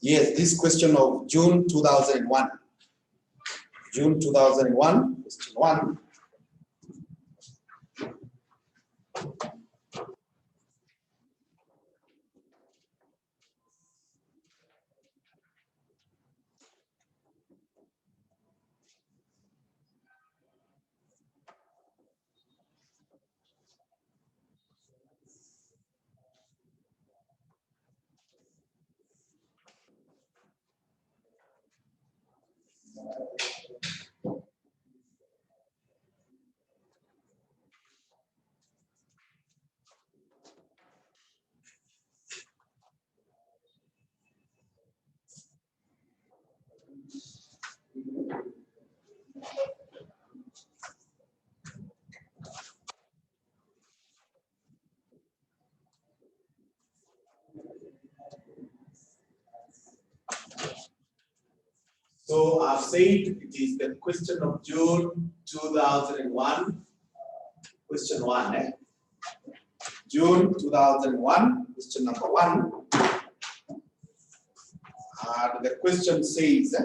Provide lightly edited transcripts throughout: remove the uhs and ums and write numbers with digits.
Yes, this question of June 2001. June 2001, question 1. So I've said it is the question of June 2001, question 1. June 2001, question number 1. And the question says,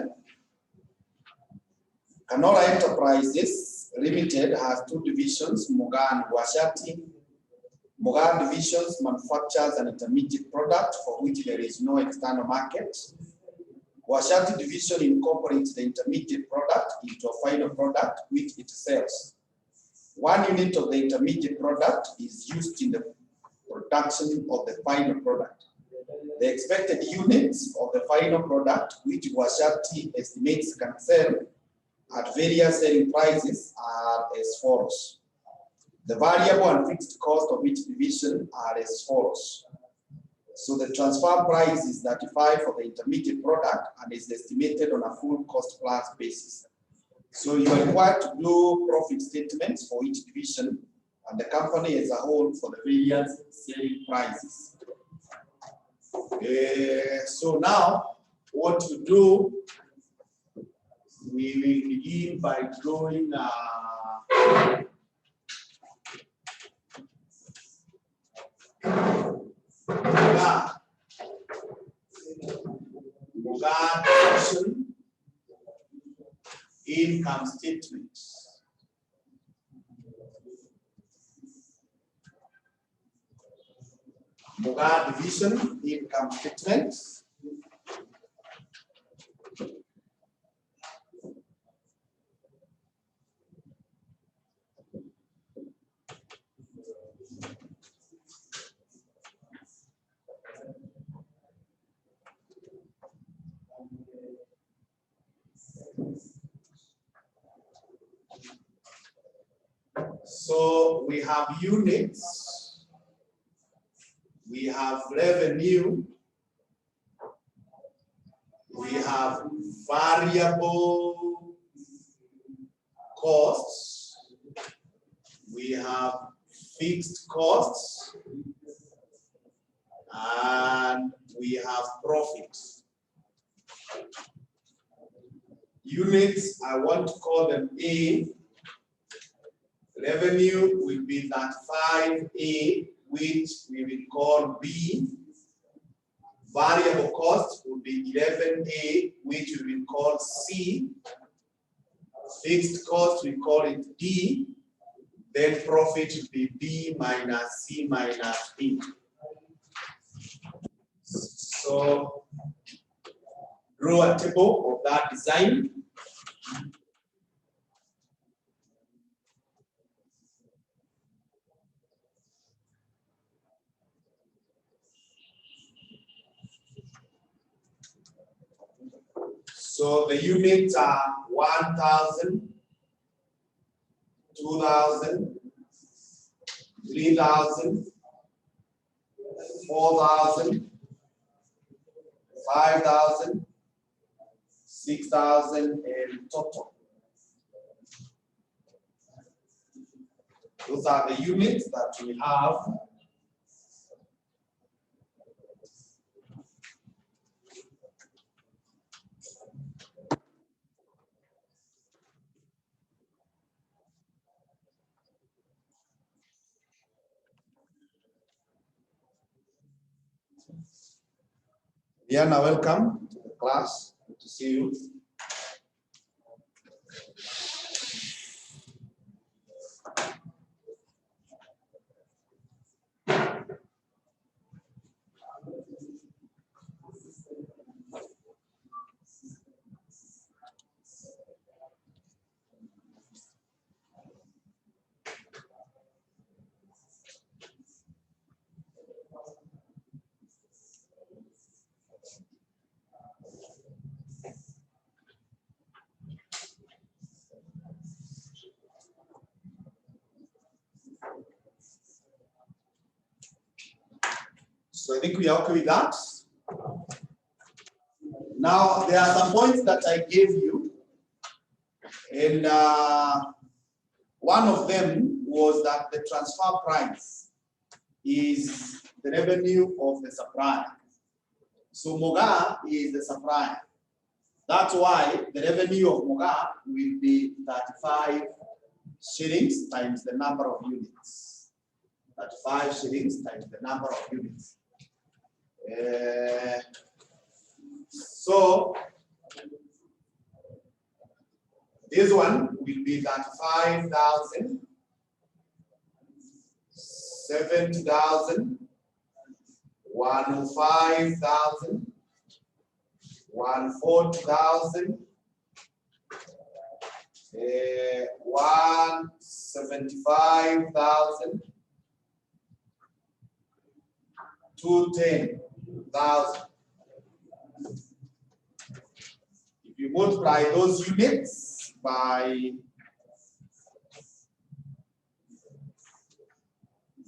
Canora Enterprises Limited has two divisions, Mugaa and Washati. Mugaa divisions manufactures an intermediate product for which there is no external market. Washati division incorporates the intermediate product into a final product which it sells. 1 unit of the intermediate product is used in the production of the final product. The expected units of the final product which Washati estimates can sell at various selling prices are as follows. The variable and fixed cost of each division are as follows. So the transfer price is 35 for the intermediate product and is estimated on a full cost plus basis. So you are required to do profit statements for each division and the company as a whole for the various selling prices. So now what you do, we will begin by drawing Mugaa division income statement. Mugaa division income statement. So we have units, we have revenue, we have variable costs, we have fixed costs, and we have profits. Units, I want to call them A. Revenue will be that 5A, which we will call B. Variable cost will be 11A, which we will call C. Fixed cost, we call it D. Then profit will be B minus C minus D. So draw a table of that design. So the units are 1,000, 2,000, 3,000, 4,000, 5,000, 6,000 in total. Those are the units that we have. Diana, welcome. class. Good to see you. So I think we are okay with that. Now, there are some points that I gave you, and one of them was that the transfer price is the revenue of the supplier. So Moga is the supplier. That's why the revenue of Moga will be 35 shillings times the number of units. 35 shillings times the number of units. So this one will be 35,000, 70,000, 105,000, 140,000, 175,000, 210,000. If you multiply those units by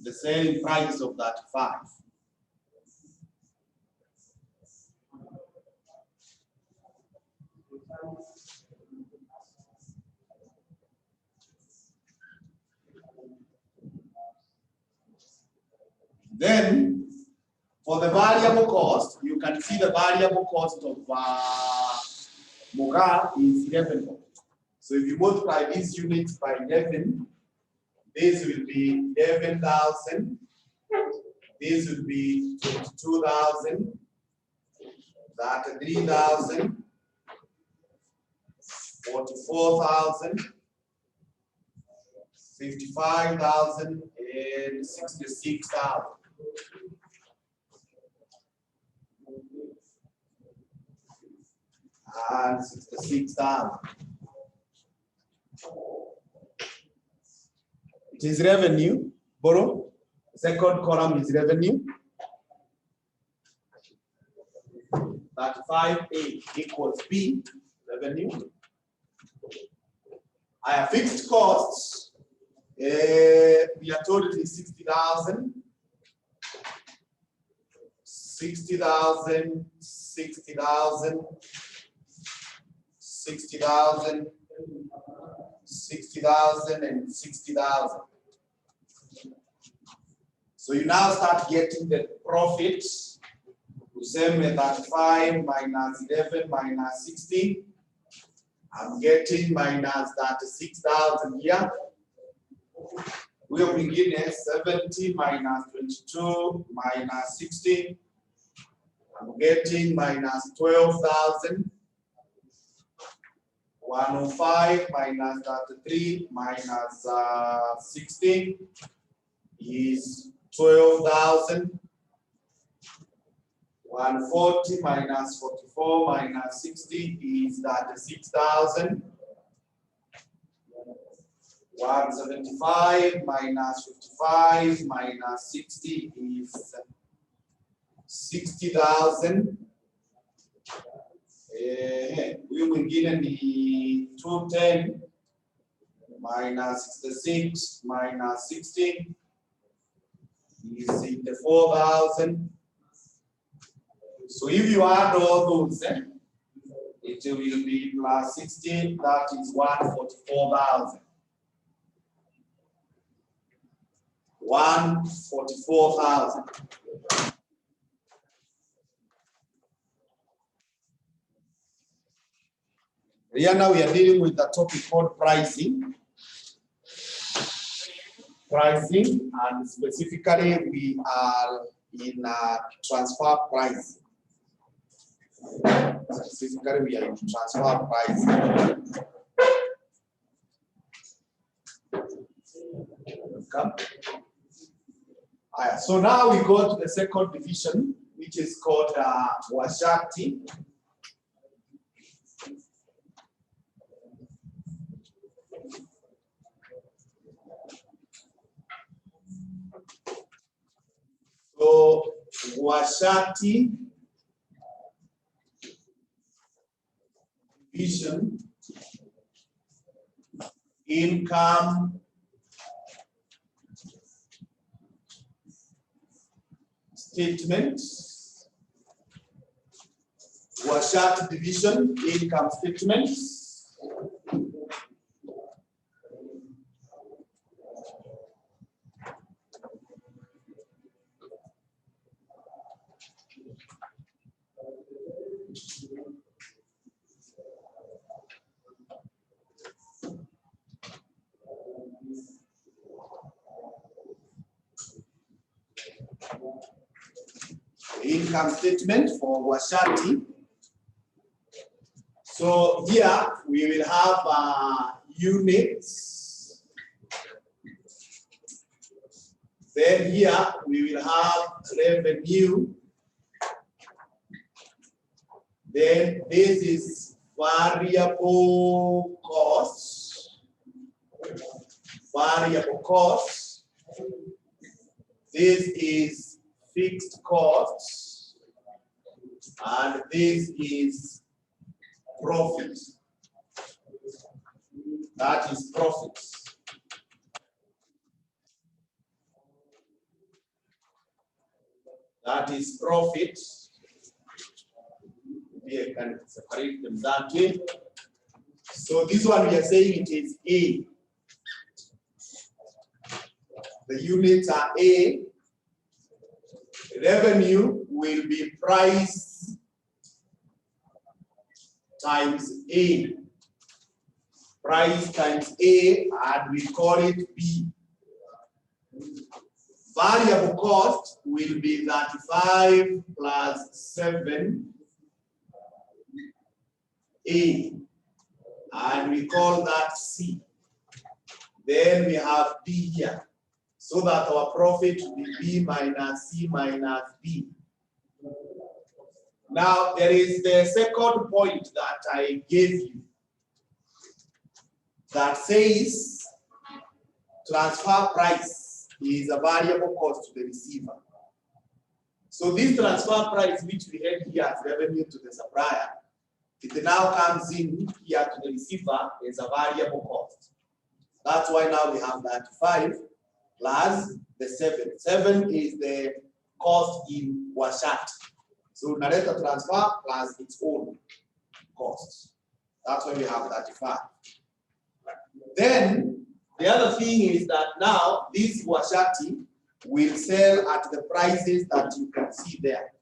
the selling price of that 5, then for the variable cost, you can see the variable cost of Moga is 11. So if you multiply these units by 11, this will be 11,000. This will be 22,000. 33,000. 44,000. 55,000 and 66,000. And 66,000. It is revenue, borrow. Second column is revenue. 35A equals B, revenue. I have fixed costs. We are told it is 60,000. 60,000, 60,000. 60,000, 60,000, and 60,000. So you now start getting the profit. Same with 35 minus 11 minus 60. I'm getting minus 36,000 here. We will begin at 70 minus 22 minus 60. I'm getting minus 12,000. 105 minus 33 minus 60 is 12,000. 140 minus 44 minus 60 is 36,000. 175 minus 55 minus 60 is 60,000. We will get the 210 minus 66 minus 60 is 84,000. So if you add all those, it will be plus 60, that is 144,000. 144,000. Here now we are dealing with the topic called pricing. Pricing, and specifically we are in transfer pricing. Specifically, we are into transfer price. Come. So now we go to the second division, which is called Washati. So Washati division, income statement. Washati division, income statements. Income statement for Washati. So here we will have units. Then here we will have revenue. Then this is variable costs. Variable costs. This is fixed costs. And this is profit. That is profits. That is profit. Maybe I can separate them that way. So this one we are saying it is A. The units are A. Revenue will be price times A. Price times A, and we call it B. Variable cost will be 35 plus 7A, and we call that C. Then we have D here, so that our profit will be B minus C minus D. Now, there is the second point that I gave you that says transfer price is a variable cost to the receiver. So this transfer price, which we had here as revenue to the supplier, it now comes in here to the receiver as a variable cost. That's why now we have that 5 plus the 7. 7 is the cost in Washati. So narrator transfer plus its own costs. That's why we have 35. Then the other thing is that now this Washati will sell at the prices that you can see there.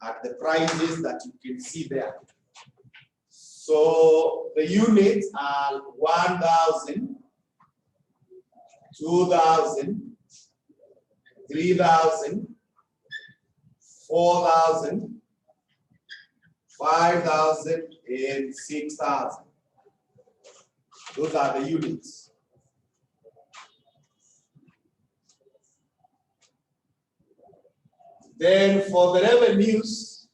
At the prices that you can see there. So the units are 1,000, 2,000, 3,000, 4,000, 5,000, and 6,000. Those are the units. Then for the revenues,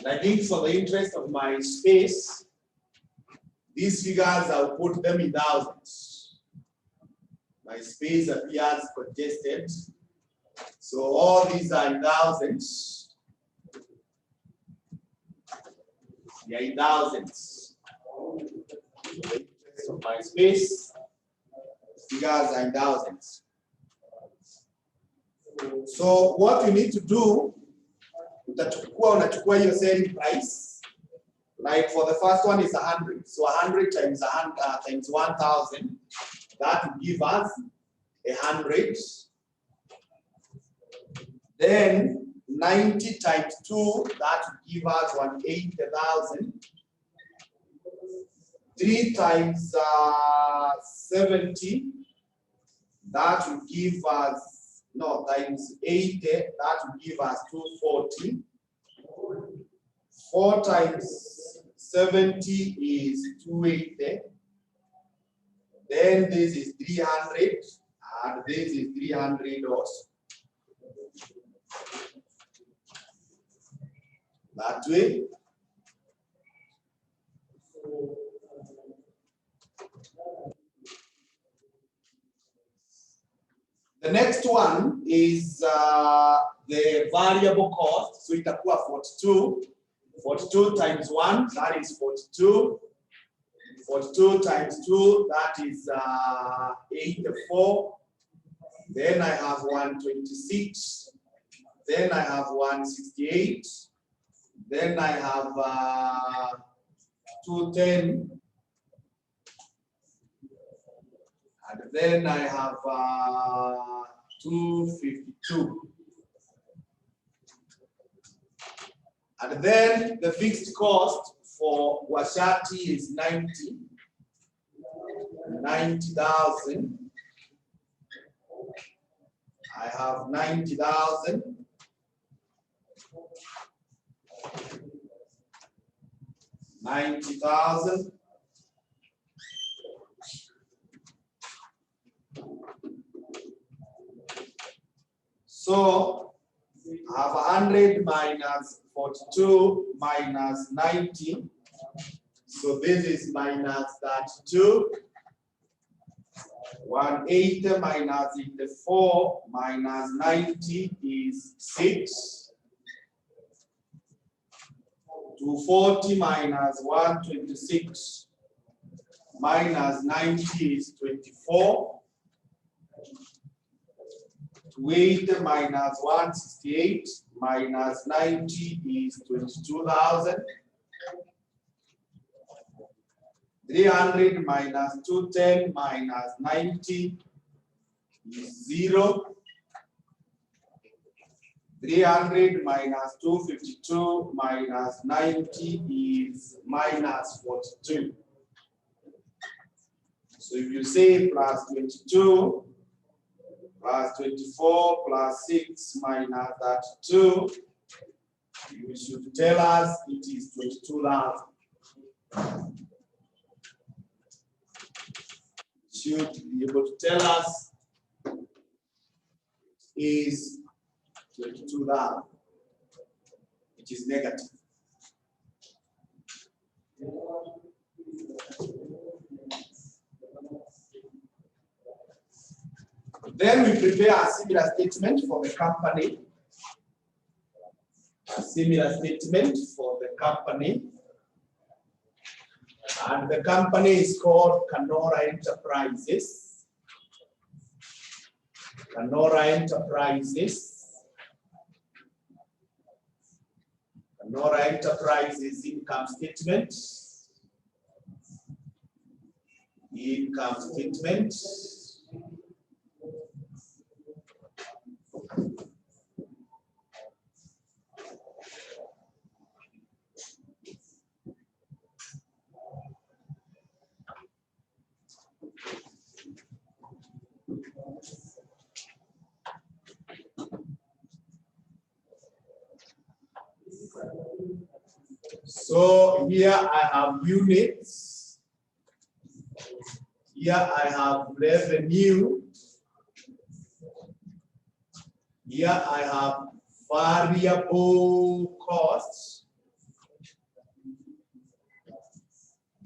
I think for the interest of my space, these figures I'll put them in thousands. My space appears congested. So all these are in thousands. They are in thousands. The interest of my space, figures are in thousands. So what you need to do, unachukua your selling price. Like for the first one is 100. So 100 times 1,000, that will give us 100. Then 90 times 2, that will give us 180,000. 3 times 70, that will give us no, times 80, that will give us 240. 4 times 70 is 280. Then this is 300, and this is 300 also. That way. The next one is the variable cost. So itakuwa 42. 42 times 1, that is 42. 42 times 2, that is 84. Then I have 126. Then I have 168. Then I have 210. And then I have 252. And then the fixed cost for Washati is 90,000. I have 90,000. So I have 100 minus 42 minus 90. So this is minus 32. 180 minus 84 minus 90 is 6. 240 minus 126 minus 90 is 24. 280 minus 168 minus 90 is 22,000. 300 minus 210 minus 90 is 0. 300 minus 252 minus 90 is minus 42. So if you say plus 22, plus 24, plus 6 minus 32, you should tell us it is 22,000. Should be able to tell us is 22,000, which is negative. Then we prepare a similar statement for the company. A similar statement for the company. And the company is called Canora Enterprises. Canora Enterprises. Canora Enterprises income statement. Income statement. So here I have units. Here I have revenue. Here I have variable costs.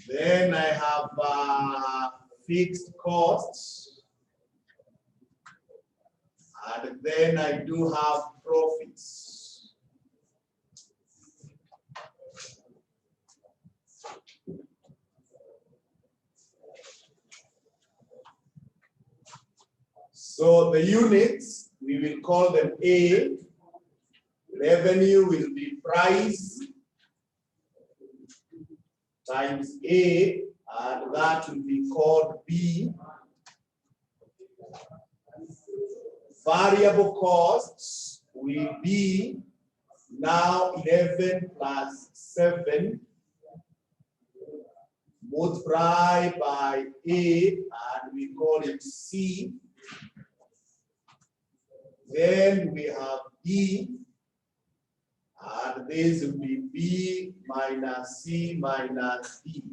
Then I have fixed costs. And then I do have profits. So the units, we will call them A. Revenue will be price times A, and that will be called B. Variable costs will be now 11 plus 7 multiplied by A, and we call it C. Then we have D, and this will be B minus C minus D.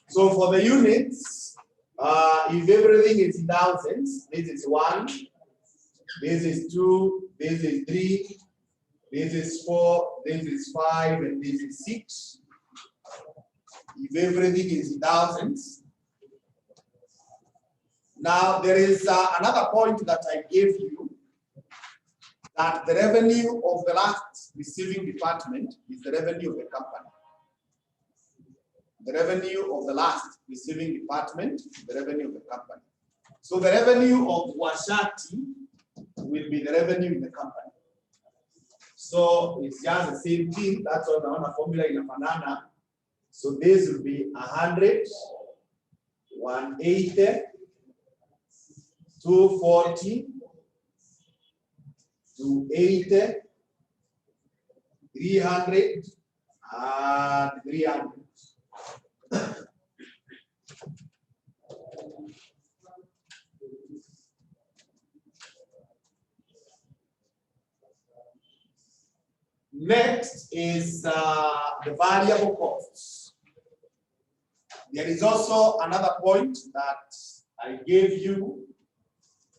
So for the units, if everything is in thousands, this is 1, this is 2, this is 3, this is 4, this is 5, and this is 6. If everything is in thousands. Now there is another point that I gave you, that the revenue of the last receiving department is the revenue of the company. The revenue of the last receiving department is the revenue of the company. So the revenue of Washati will be the revenue in the company. So it's just the same thing. That's what the formula in a banana. So this will be 100, 180, 240, 280, 300, and 300. Next is the variable costs. There is also another point that I gave you,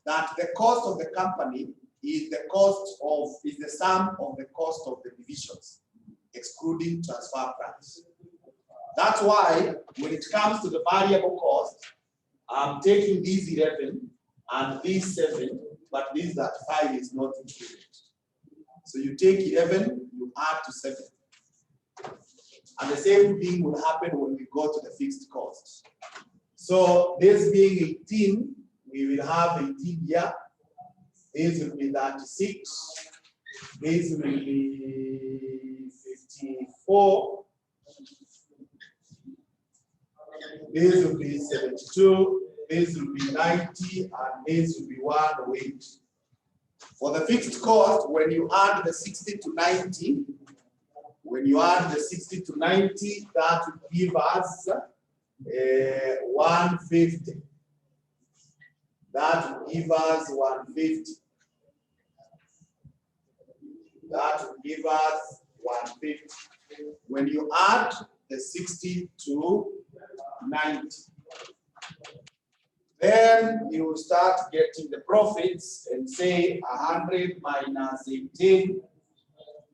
that the cost of the company is the sum of the cost of the divisions, excluding transfer price. That's why when it comes to the variable cost, I'm taking these 11 and these 7, but this that 5 is not included. So you take 11, you add to 7. And the same thing will happen when we go to the fixed costs. So this being 18, we will have 18 here. This will be 36. This will be 54. This will be 72. This will be 90. And this will be 108. For the fixed cost, when you add the 60 to 90, that will give us 150. That will give us 150. That will give us 150. When you add the 60 to 90, then you will start getting the profits and say 100 minus 18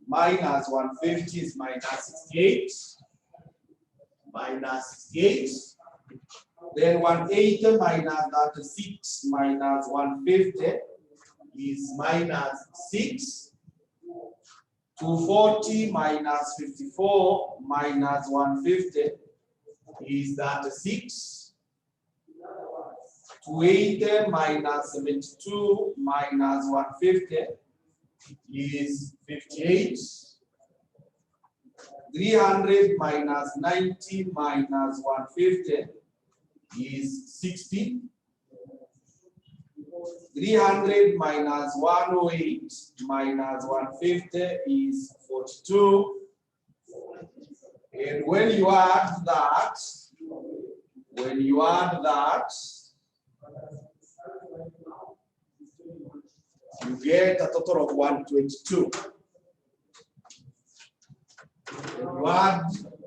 minus 150 is minus 68. Minus 68. Then 180 minus 36 minus 150 is minus 6. 240 minus 54 minus 150 is 36. 280 minus 72 minus 150 is 58. 300 minus 90 minus 150 is 60. 300 minus 108 minus 150 is 42. And when you add that, you get a total of 122.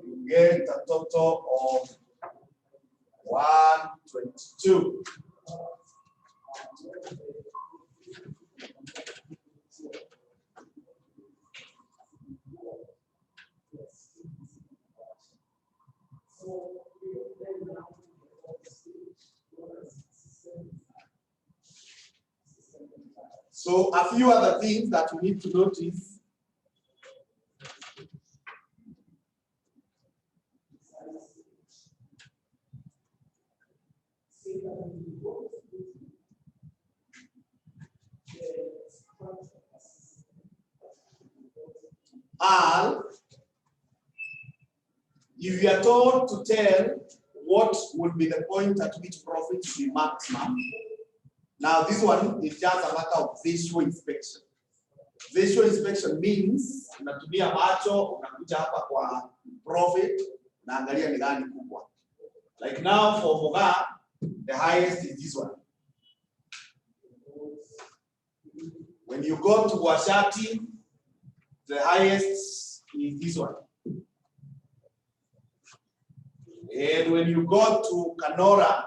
You get a total of 122. So a few other things that you need to notice Al, if you are told to tell what would be the point at which profit will be maximum, now this one is just a matter of visual inspection. Visual inspection means unatumia macho, unakuja hapa kwa profit, na angalia ni gani kubwa. Like now for Moga, the highest is this one. When you go to Washati, the highest is this one. And when you go to Kanora,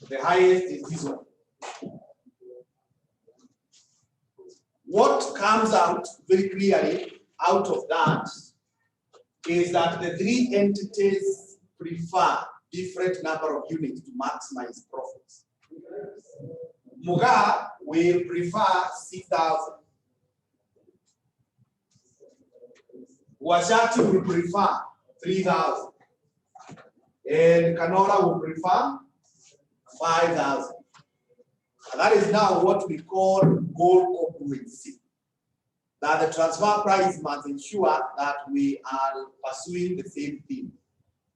the highest is this one. What comes out very clearly out of that is that the three entities prefer different number of units to maximize profits. Muga will prefer 6,000. Washati will prefer 3,000. And Kanora will prefer 5,000. That is now what we call goal congruency. That the transfer price must ensure that we are pursuing the same thing.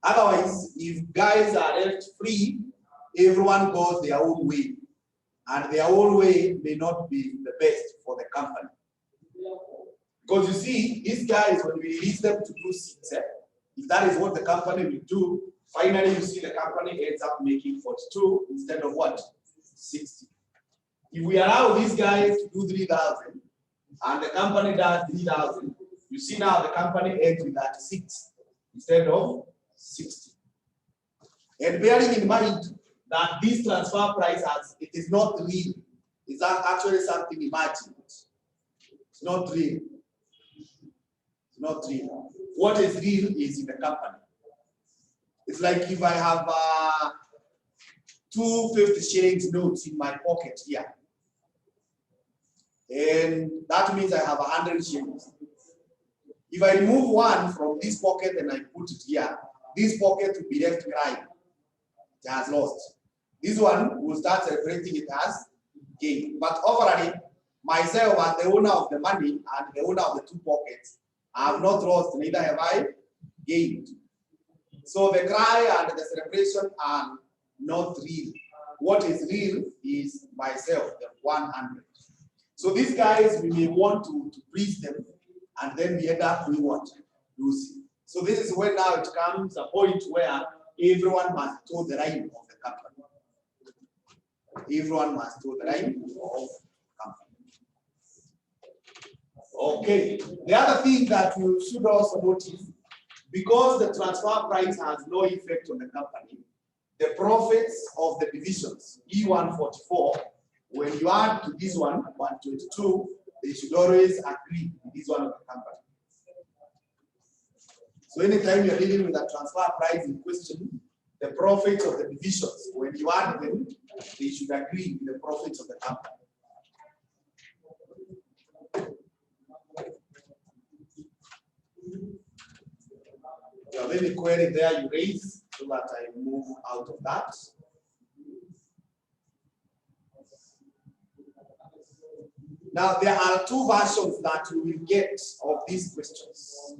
Otherwise, if guys are left free, everyone goes their own way. And their own way may not be the best for the company. Because you see, these guys, when we release them to do 6, if that is what the company will do, finally you see the company ends up making 42 instead of what? 60. If we allow these guys to do 3,000 and the company does 3,000, you see now the company ends with 36 instead of 60. And bearing in mind that this transfer price it is not real, it's actually something imagined. It's not real. It's not real. What is real is in the company. It's like if I have 2 50 shillings notes in my pocket here. And that means I have 100 shillings. If I remove one from this pocket and I put it here, this pocket will be left crying. It has lost. This one will start celebrating it as gain. But overall, myself as the owner of the money and the owner of the 2 pockets, I have not lost, neither have I gained. So the cry and the celebration are not real. What is real is myself, the 100. So these guys, we may want to please them, and then we end up doing what? Losing. So this is where now it comes a point where everyone must toe the line of the company. Everyone must toe the line of the company. Okay. The other thing that you should also notice, because the transfer price has no effect on the company, the profits of the divisions, E144, when you add to this one, 122, they should always agree with this one of the company. So anytime you're dealing with a transfer price in question, the profits of the divisions, when you add them, they should agree with the profits of the company. You have any query there you raise so that I move out of that. Now, there are 2 versions that you will get of these questions.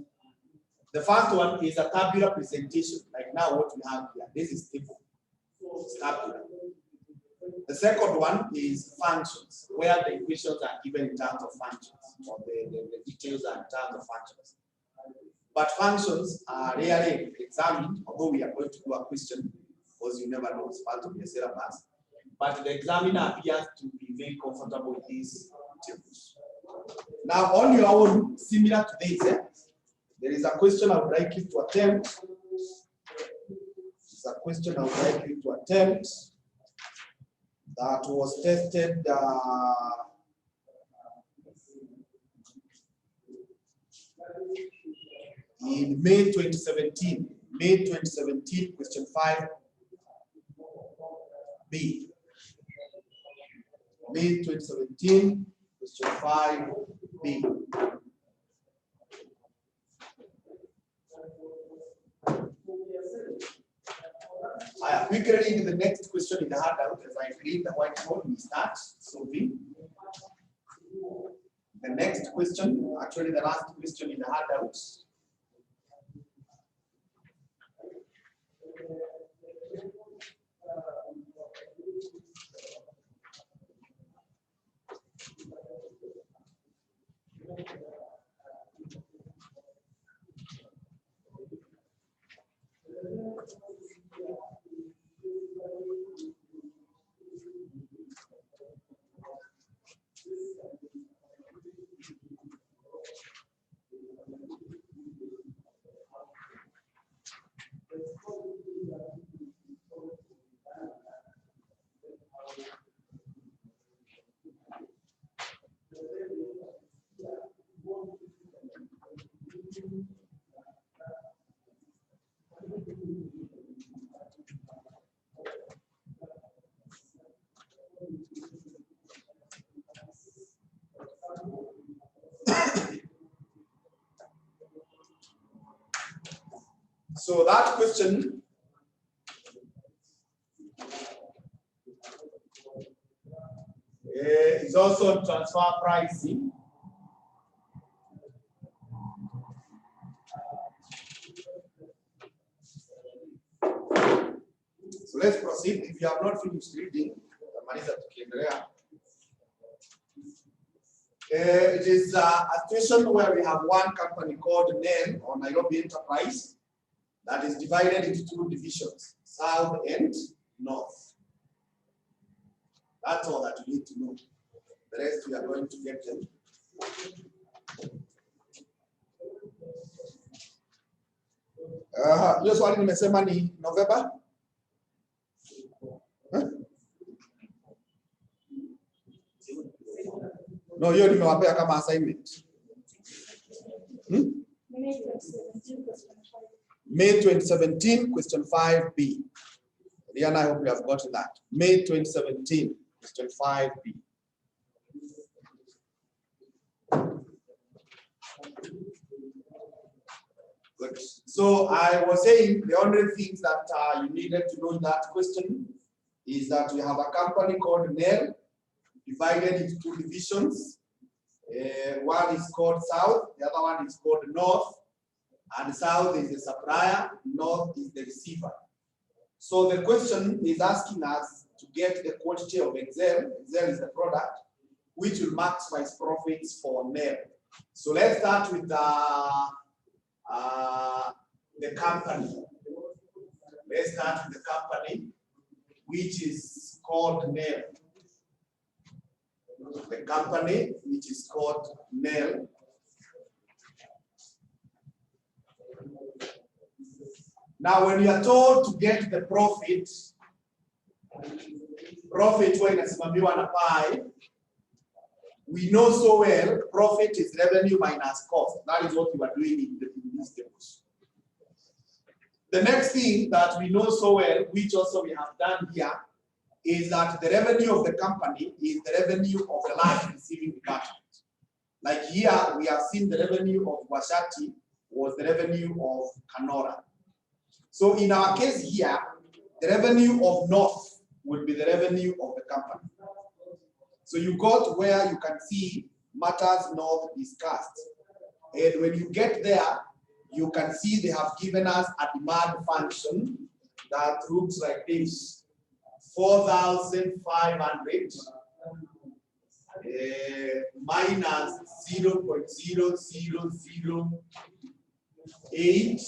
The first one is a tabular presentation, like now what we have here. This is table. It's tabular. The second one is functions, where the equations are given in terms of functions, or the details are in terms of functions. But functions are rarely examined, although we are going to do a question, because you never know, it's part of your syllabus. But the examiner appears to be very comfortable with these tables. Now, on your own, similar to this, there is a question I would like you to attempt. It's a question I would like you to attempt that was tested in May 2017. May 2017, question 5B. May 2017, question 5B. I quickly read the next question in the handout as I read the whiteboard. We start solving. The next question, actually the last question in the handout. So that question is also transfer pricing. So let's proceed. If you have not finished reading, it is a situation where we have one company called NEL or Nairobi Enterprise that is divided into two divisions, South and North. That's all that you need to know. The rest we are going to get them. Hiyo swali nimesema ni November. No, hiyo nimewapea kama assignment. May 2017, question 5B. Rihanna, I hope you have gotten that. May 2017, question 5B. Good. So I was saying the only things that you needed to know in that question is that we have a company called NEL, divided into two divisions. One is called South, the other one is called North. And South is the supplier, North is the receiver. So the question is asking us to get the quantity of Excel. Excel is the product, which will maximize profits for NEL. So let's start with the company. Let's start with the company, which is called NEL. The company, which is called NEL. Now, when you are told to get the profit when inasimamiwa na pi, we know so well profit is revenue minus cost. That is what you are doing in these tables. The next thing that we know so well, which also we have done here, is that the revenue of the company is the revenue of the large receiving department. Like here, we have seen the revenue of Washati was the revenue of Kanora. So in our case here, the revenue of North will be the revenue of the company. So you got where you can see matters North discussed. And when you get there, you can see they have given us a demand function that looks like this. 4,500 minus 0.0008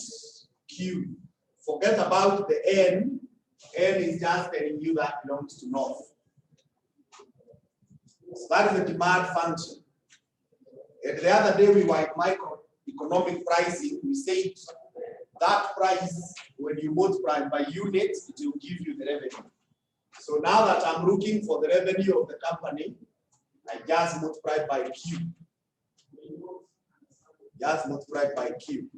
Q. Forget about the N. N is just telling you that belongs to North. So that is the demand function. And the other day we were in microeconomic pricing. We said that price, when you multiply by units, it will give you the revenue. So now that I'm looking for the revenue of the company, I just multiply by Q. Just multiply by Q.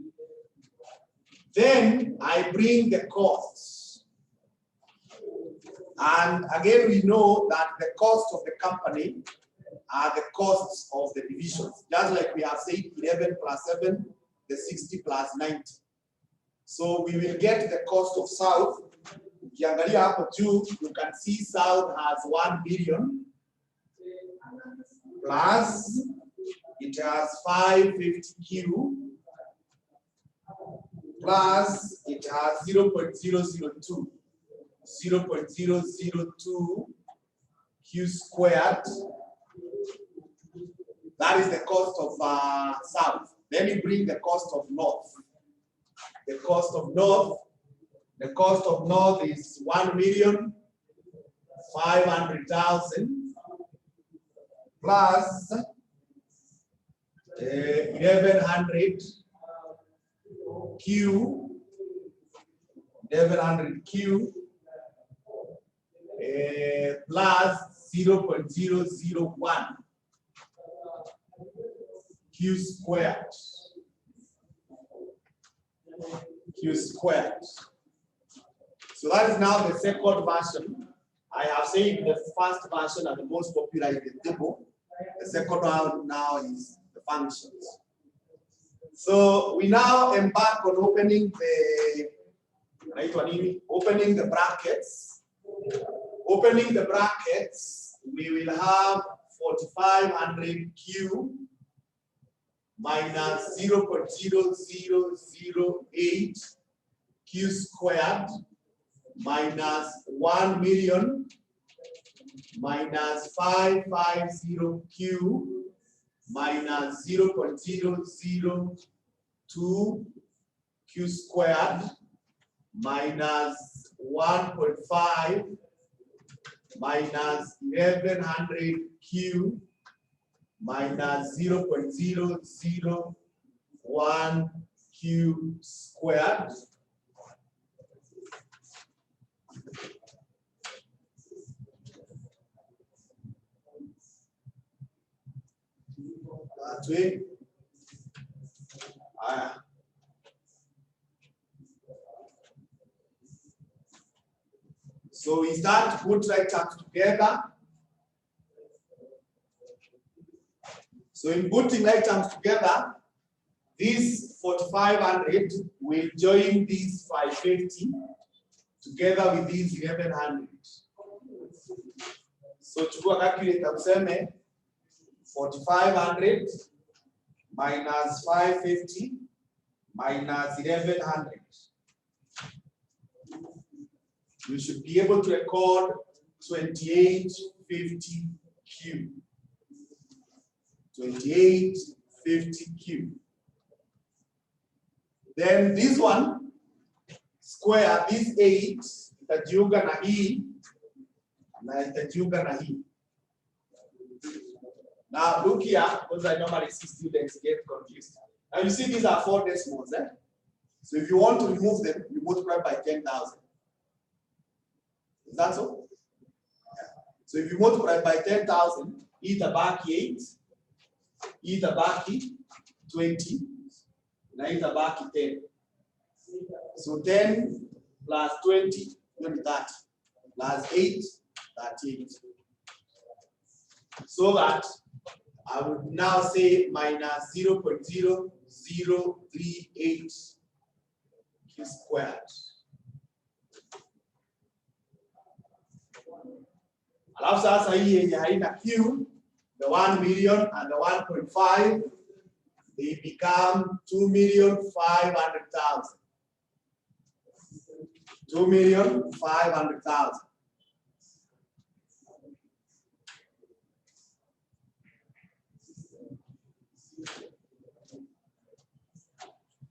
Then I bring the costs. And again, we know that the cost of the company are the costs of the divisions. Just like we have said, 11 plus 7, the 60 plus 90. So we will get the cost of South, Ukiangalia hapo juu, you can see South has 1 million plus it has 550Q plus it has 0.002 Q squared. That is the cost of South. Then you bring the cost of North. The cost of North is 1,500,000 plus 1,100 Q plus 0.001 Q squared. So that is now the second version. I have said the first version and the most popular is the table. The second one now is the functions. So we now embark on opening the brackets. Opening the brackets, we will have 4,500 Q minus 0.0008 Q squared minus 1 million minus 550 Q minus 0.002 Q squared minus 1.5 minus 1,100 Q minus 0.001 Q squared. That way. So we start to put right terms together. So in putting right terms together, this 4,500 will join these 550 together with these 1,100. So chukua calculator useme 4,500 minus 550 minus 1,100. You should be able to record 2850 Q. 2850 Q. Then this one square, this 8 itajiunga na hii na itajiunga na hii. Now look here, because I normally see students get confused. Now you see these are 4 decimals, eh? So if you want to remove them, you multiply by 10,000. Is that so? Yeah. So if you multiply by 10,000, itabaki 8, itabaki 20, na itabaki 10. So 10 plus 20, 30, plus 8, 38. So that I would now say minus 0.0038 Q squared. Alafu sasa hii yenye haina Q, the 1 million and the 1.5, they become 2,500,000. 2,500,000.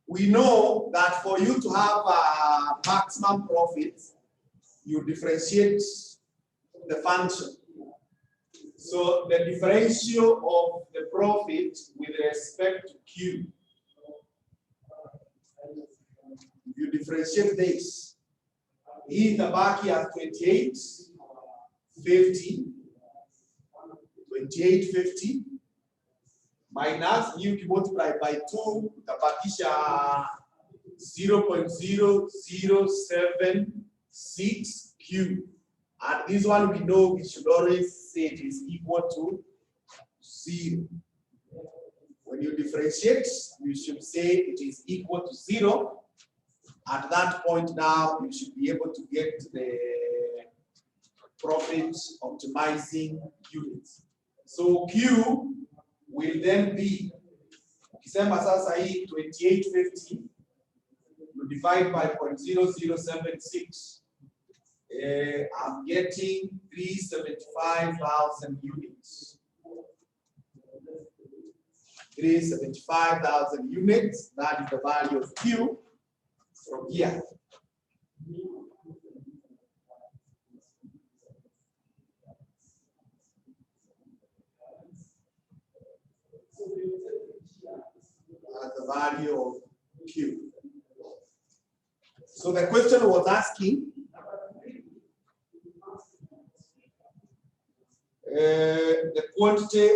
We know that for you to have a maximum profit, you differentiate the function. So the differential of the profit with respect to Q, you differentiate this. E tabaki at 2850 minus you multiply by 2 tabakisha 0.0076 Q. And this one we know we should always say it is equal to 0. When you differentiate, you should say it is equal to 0. At that point now, you should be able to get the profit optimizing units. So Q will then be, ukisema sasa hii 2850, you divide by 0.0076, I'm getting 375,000 units. 375,000 units, that is the value of Q from here. That's the value of Q. So the question was asking, the quantity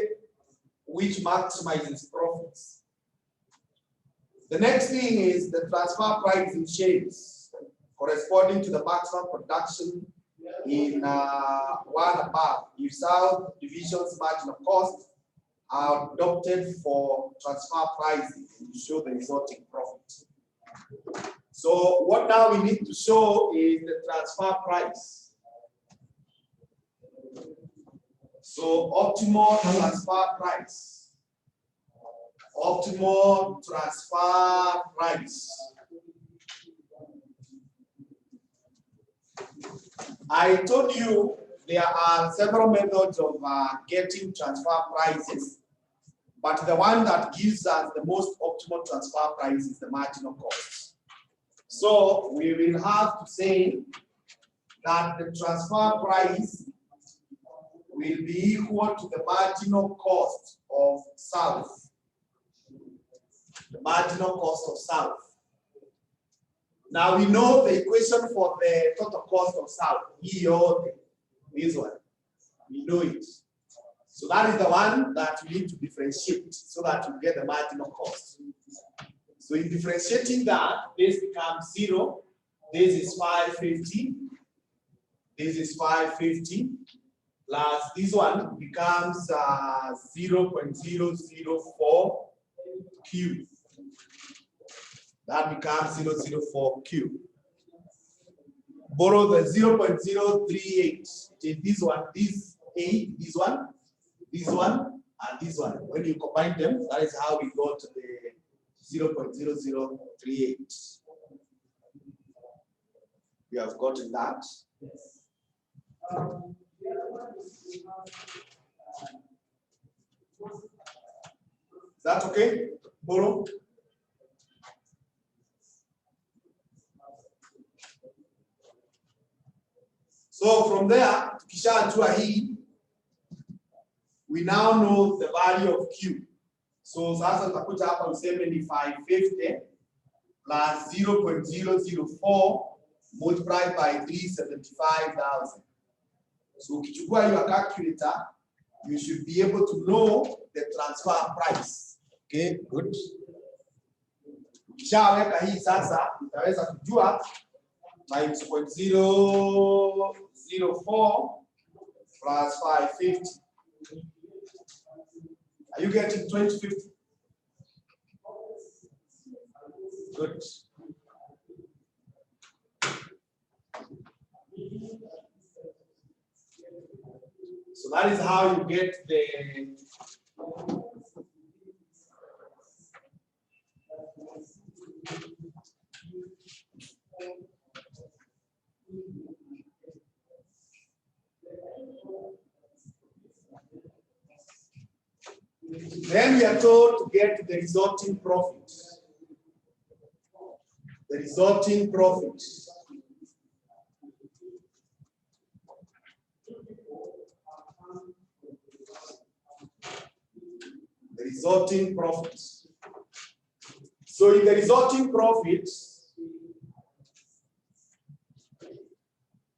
which maximizes profits. The next thing is the transfer price in shillings corresponding to the maximum production in one above. If South Division's marginal cost are adopted for transfer pricing to show the resulting profit. So what now we need to show is the transfer price. So optimal transfer price. Optimal transfer price. I told you there are several methods of getting transfer prices, but the one that gives us the most optimal transfer price is the marginal cost. So we will have to say that the transfer price will be equal to the marginal cost of South. The marginal cost of South. Now we know the equation for the total cost of South. This one. We know it. So that is the one that we need to differentiate so that you get the marginal cost. So in differentiating that, this becomes 0. This is 550. This is 550. Plus this one becomes 0.004 Q. That becomes 0.004 Borrow the 0.038. This one, this 8, this one, and this one. When you combine them, that is how we got the 0.0038. We have gotten that. Is that okay, Boro? So from there, we now know the value of Q. So sasa tutakuja hapa useme ni 550 plus 0.004 multiplied by 375,000. So ukichukua your calculator, you should be able to know the transfer price. Okay, good. Ukishaweka hii sasa, utaweza kujua times 0.004 plus 550. Are you getting 2050? Good. So that is how you get the then we are told to get the resulting profit. The resulting profit. The resulting profit. So in the resulting profit,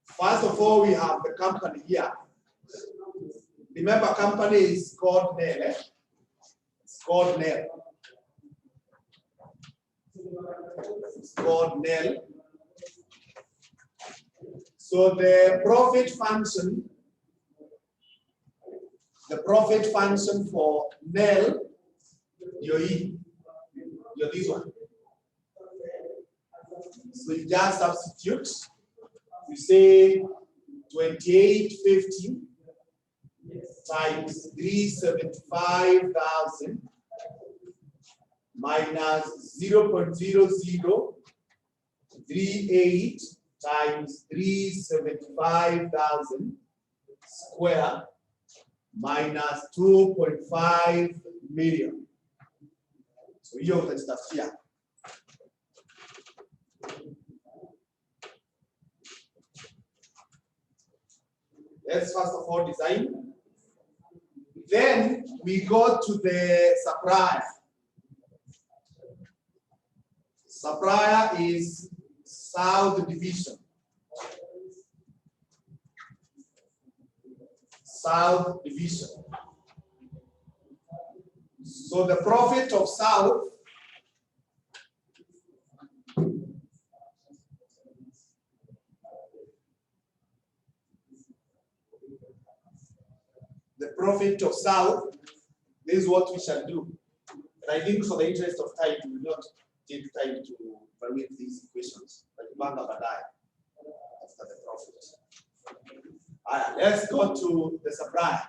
first of all, we have the company here. Remember, company is called NEL. It's called NEL. It's called NEL. So the profit function for NEL, you're this one. So you just substitute. You say 2850 times 375,000 minus 0.0038 times 375,000 square minus 2.5 million. So hiyo utajitafutia. Let's first of all design. Then we go to the supplier. Supplier is South Division. South Division. So the profit of South this is what we shall do. And I think for the interest of time, we will not take time to evaluate these equations. But after the profit. All right, let's go to the supplier.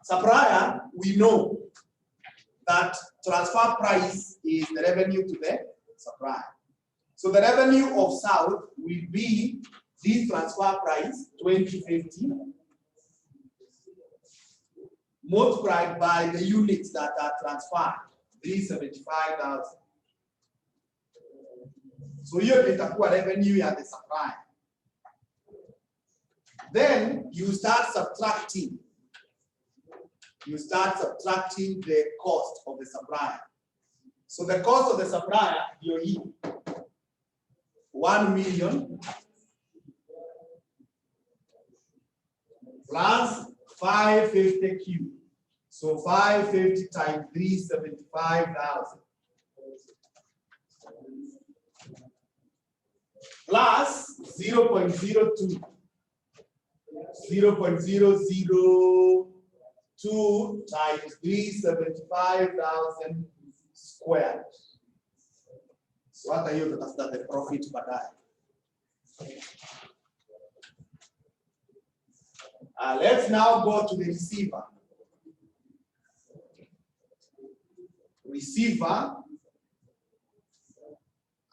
Supplier, we know that transfer price is the revenue to the supplier. So the revenue of South will be this transfer price, 2050, multiplied by the units that are transferred, 375,000. So here itakuwa revenue at the supplier. Then you start subtracting. You start subtracting the cost of the supplier. So the cost of the supplier, you're here, 1 million plus 550Q. So 550 times 375,000 plus 0.02 times 375,000 squared. So what are you after the profit baadaye? Let's now go to the receiver. Receiver,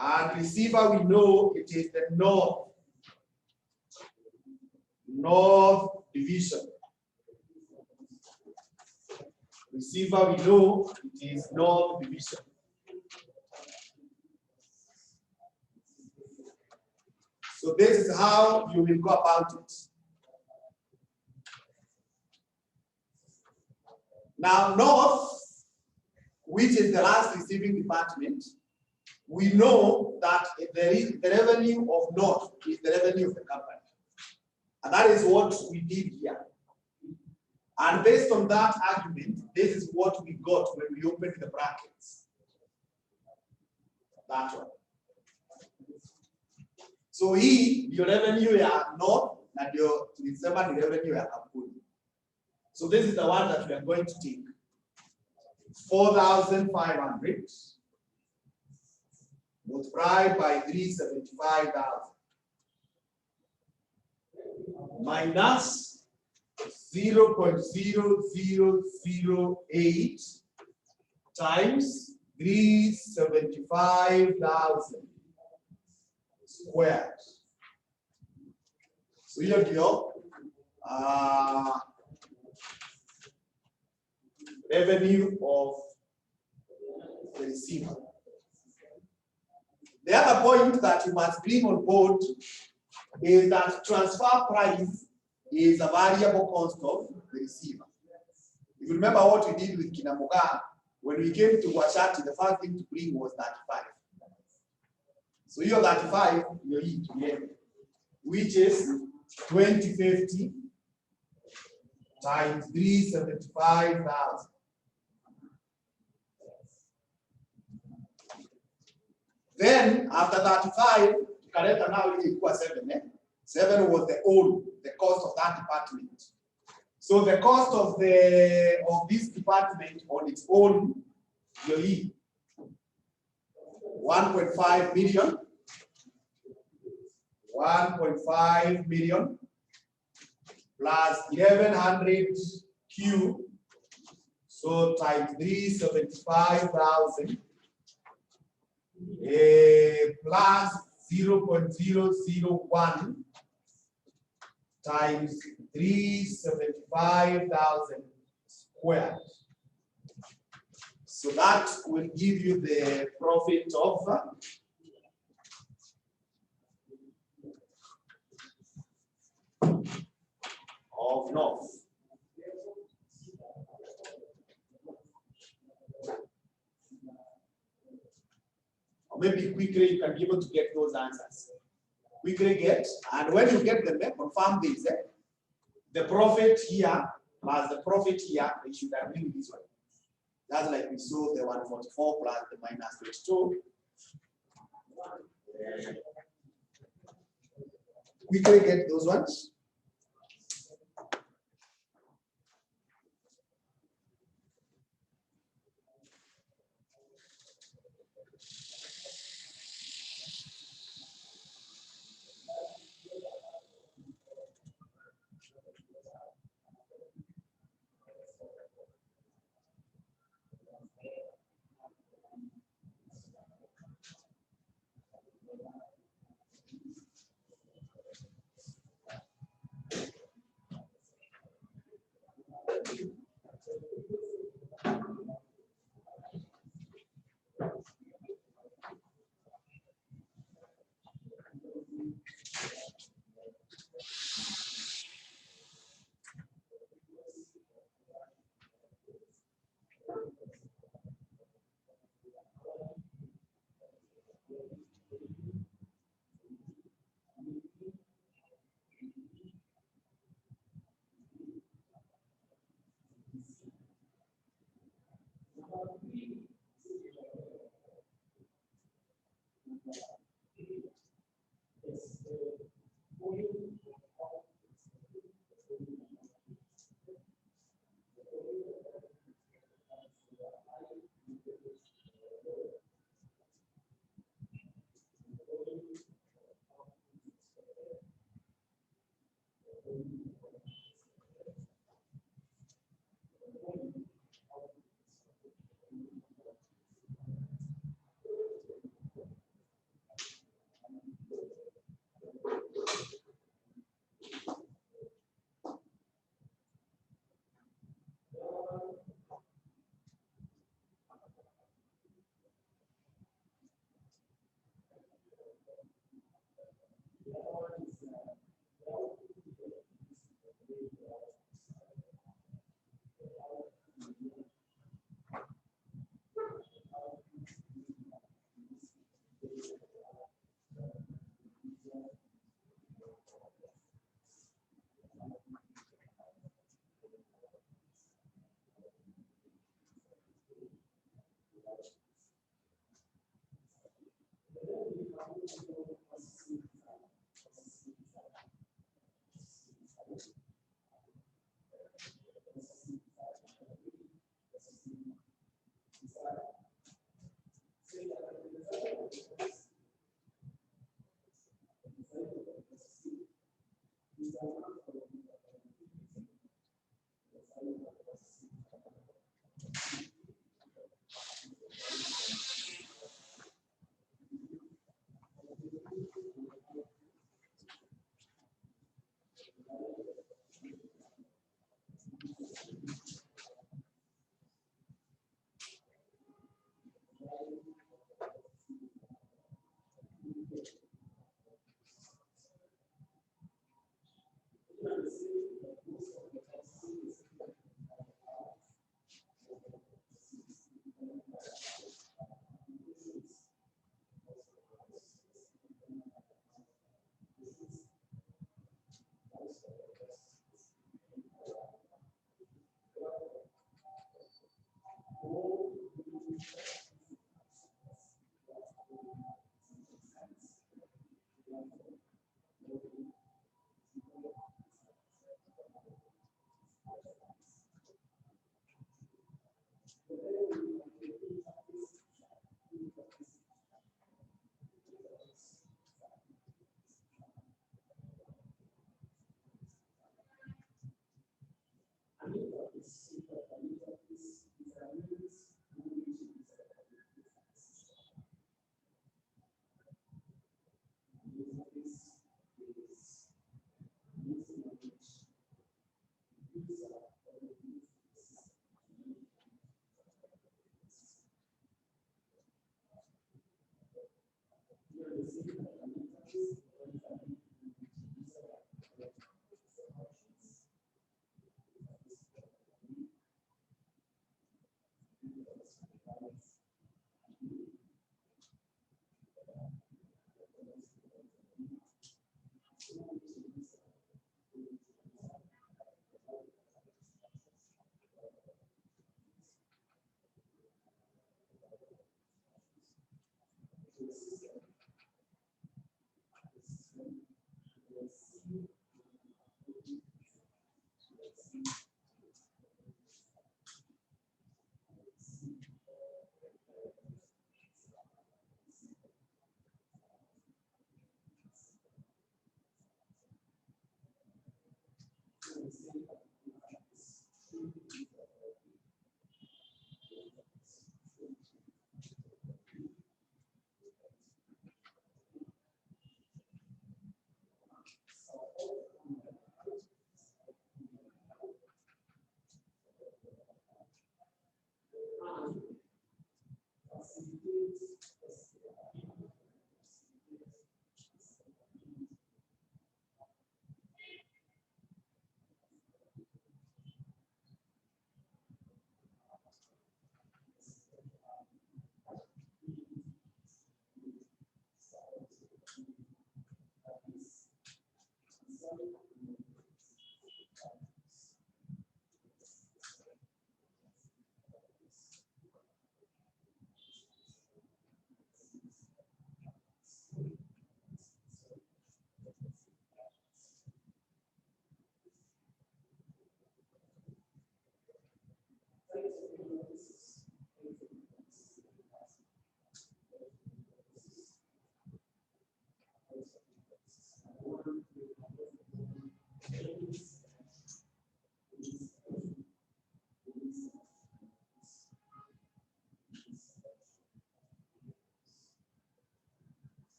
and receiver we know it is the North Division. Receiver we know it is North Division. So this is how you will go about it. Now, North, which is the last receiving department, we know that the revenue of North is the revenue of the company. And that is what we did here. And based on that argument, this is what we got when we opened the brackets. That one. So hii your revenue ya North and your tulisema ni revenue ya kampuni. So this is the one that we are going to take. 4,500 multiplied by 375,000 minus 0.0008 times 375,000 squared. So hiyo ndio revenue of the receiver. The other point that you must bring on board is that transfer price is a variable cost of the receiver. If you remember what we did with Kinamoga, when we came to Washati, the first thing to bring was 35. So your 35, you're here, which is 2050 times 375,000. Then after 35, Kareta now equal 7. 7 was the cost of that department. So the cost of this department on its own, 1.5 million. 1.5 million plus 1100 Q. So times 375,000 plus 0.001 times 375,000 squared. So that will give you the profit of North. Or maybe quickly you can be able to get those answers. Quickly get, and when you get them, confirm this. The profit here plus the profit here, they should agree with this one. That's like we saw the 144 plus the minus 22. Quickly get those ones.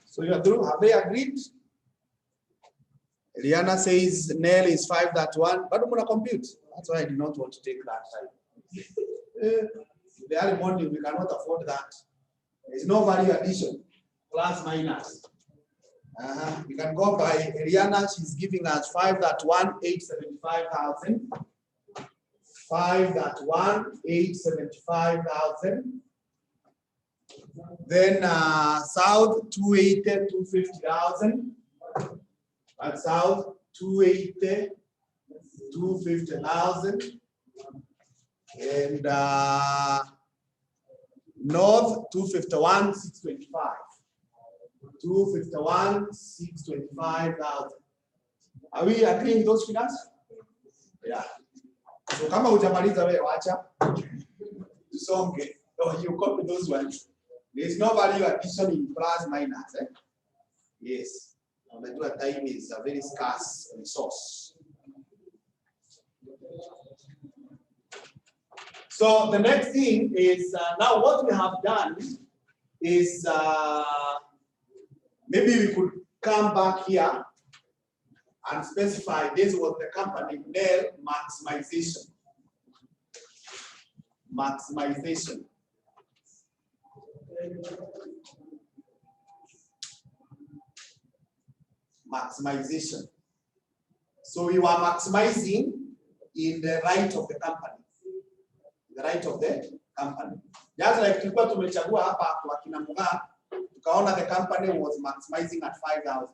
So you are through. Have they agreed? Rihanna says Nell is 5.1, but I'm gonna compute. That's why I did not want to take that time. The early morning, we cannot afford that. There is no value addition, plus minus. We can go by Rihanna, she's giving us 5.1, 875,000. 5.1, 875,000. Then South 280, 250,000. At South 280, 250,000. And North 251, 625. 251, 625,000. Are we agreeing with those figures? Yeah. So kama hujamaliza wewe wacha. Tusonge. Oh, you copy those ones. There is no value addition in plus minus. Eh? Yes. Unajua time is a very scarce resource. So the next thing is now what we have done is maybe we could come back here and specify this was the company Dell maximization. Maximization. Maximization. So we were maximizing in the right of the company. The right of the company. Just like tulikuwa tumechagua hapa kwa kina Muga, tukaona the company was maximizing at 5,000.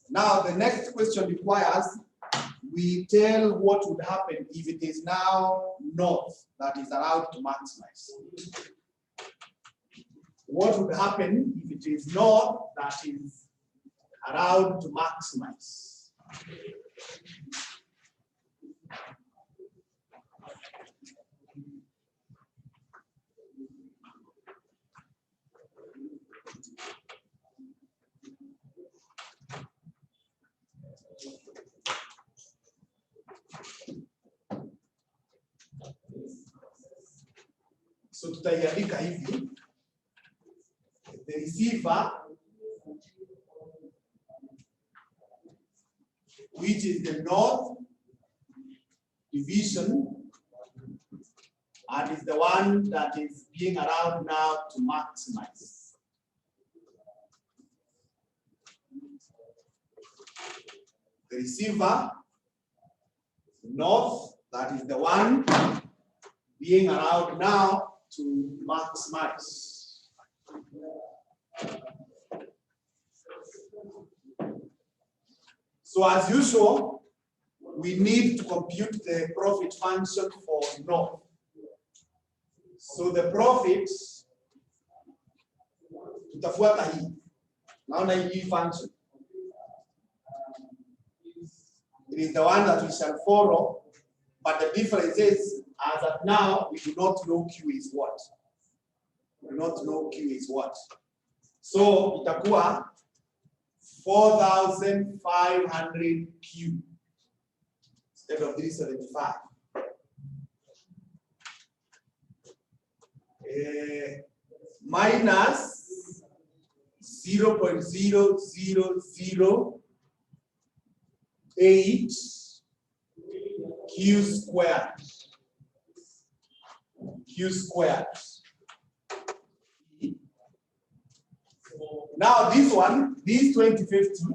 Now the next question requires we tell what would happen if it is now north that is allowed to maximize. What would happen if it is north that is allowed to maximize? So tutaiandika hivi, the receiver, which is the north division and is the one that is being allowed now to maximize. The receiver, north, that is the one being allowed now to maximize. So as usual, we need to compute the profit function for north. So the profit, tutafuata hii. Naona hii function. It is the one that we shall follow, but the difference is, as of now, we do not know Q is what. We do not know Q is what. So itakuwa 4,500 Q instead of 375. Minus 0.0008 Q squared. Q squared. Now this one, this 2050,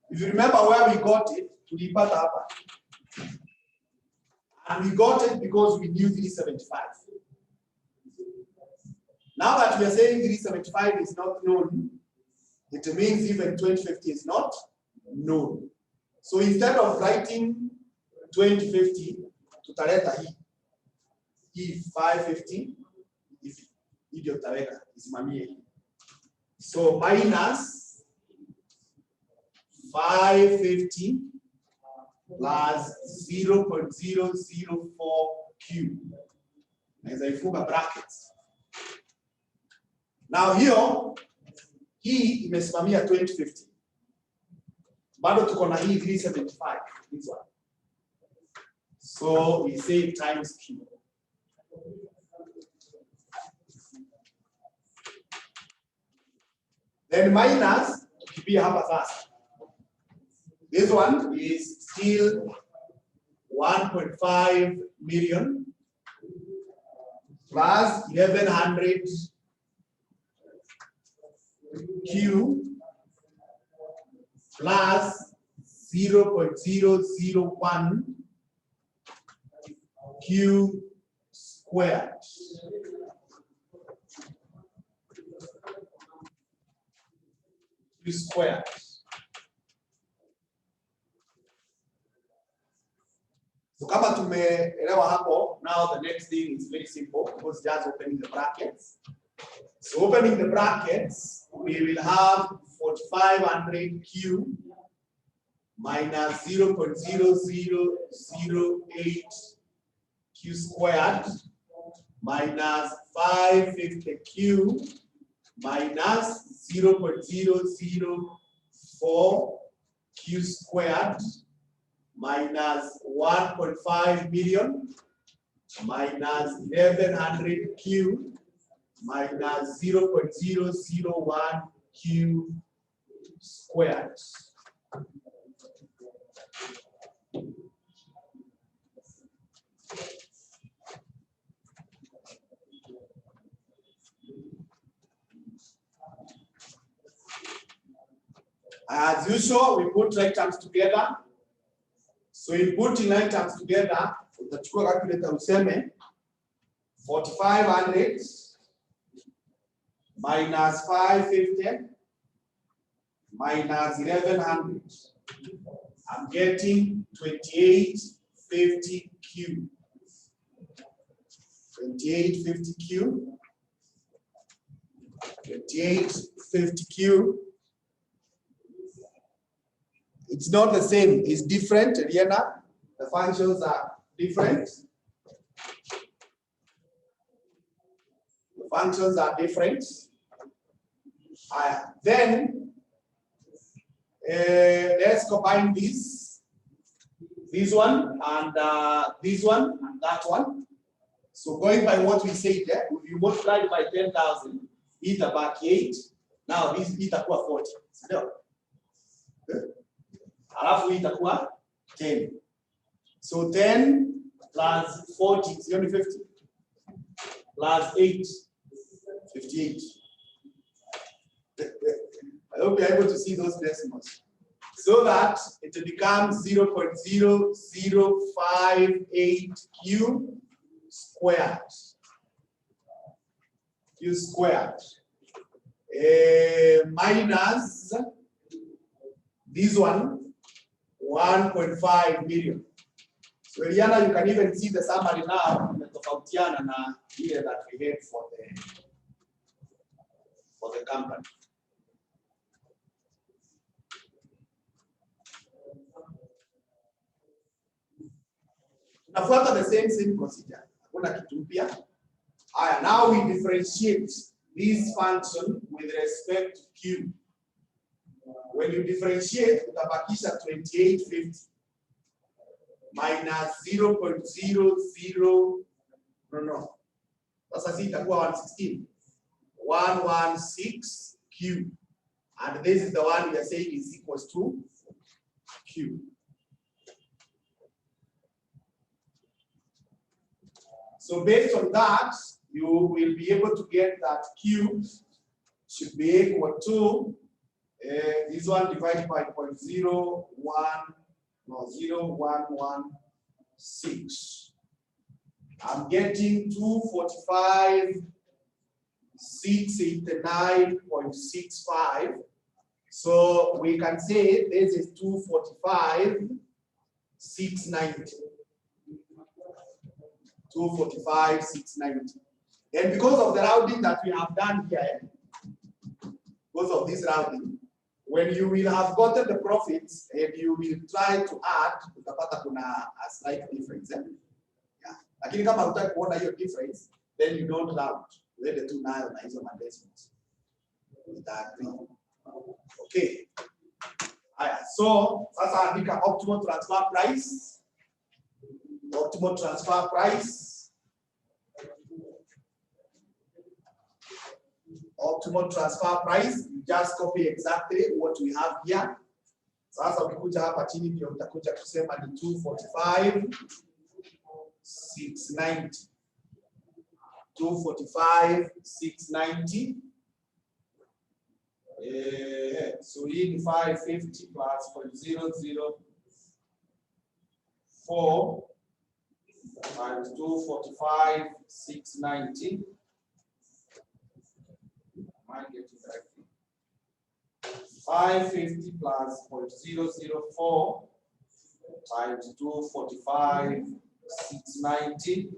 if you remember where we got it, tulipata hapa. And we got it because we knew 375. Now that we are saying 375 is not known, it means even 2050 is not known. So instead of writing 2050, tutaleta hii 550, if ndio tutaweka isimamie hii. So minus 550 plus 0.004Q. Naweza ifunga brackets. Now here, hii imesimamia 2050. Bado tuko na hii 375, this one. So we say times Q. Then minus, tukipia hapa sasa. This one is still 1.5 million plus 1,100 Q plus 0.001 Q squared. Q squared. So kama tumeelewa hapo, now the next thing is very simple because just opening the brackets. So opening the brackets, we will have 4,500 Q minus 0.0008 Q squared minus 550 Q minus 0.004 Q squared minus 1.5 million minus 1100 Q minus 0.001 Q squared. As usual, we put right terms together. So in putting right terms together, utachukua calculator useme 4500 minus 550 minus 1100. I'm getting 2850 Q. 2850 Q. 2850 Q. It's not the same, it's different, Rihanna. The functions are different. The functions are different. Then let's combine this one and this one and that one. So going by what we said there, if you multiply by 10,000, it's back 8. Now this is 40. Alafu itakuwa 10. So 10 plus 40 is only 50. Plus 8, 58. I hope you're able to see those decimals. So that it becomes 0.0058 Q squared. Q squared. Minus this one. 1.5 million. So Eliana, you can even see the summary now here that we had for the company. Tunafuata the same procedure. Hakuna kitu mpya. Now we differentiate this function with respect to Q. When you differentiate, utabakisha 2850 minus 0.00, sasa si itakuwa 116, 116 Q, and this is the one we are saying is equals to Q. So based on that, you will be able to get that Q should be equal to this one divided by 0.0116. I'm getting 245,689.65. So we can say this is 245,690. 245,690. And because of the rounding that we have done here, because of this rounding, when you will have gotten the profits and you will try to add, utapata kuna a slight difference. Yeah. Lakini kama hutaki kuona hiyo difference, then you don't round. Uende tu nayo na hizo decimals. Okay. So sasa andika optimal transfer price. Optimal transfer price. Optimal transfer price, just copy exactly what we have here. Sasa ukikuja hapa chini pia utakuja kusema ni 245,690. 245,690. So hii ni 550 plus 0.004 times 245,690. I get it directly. 550 plus 0.004 times 245,690.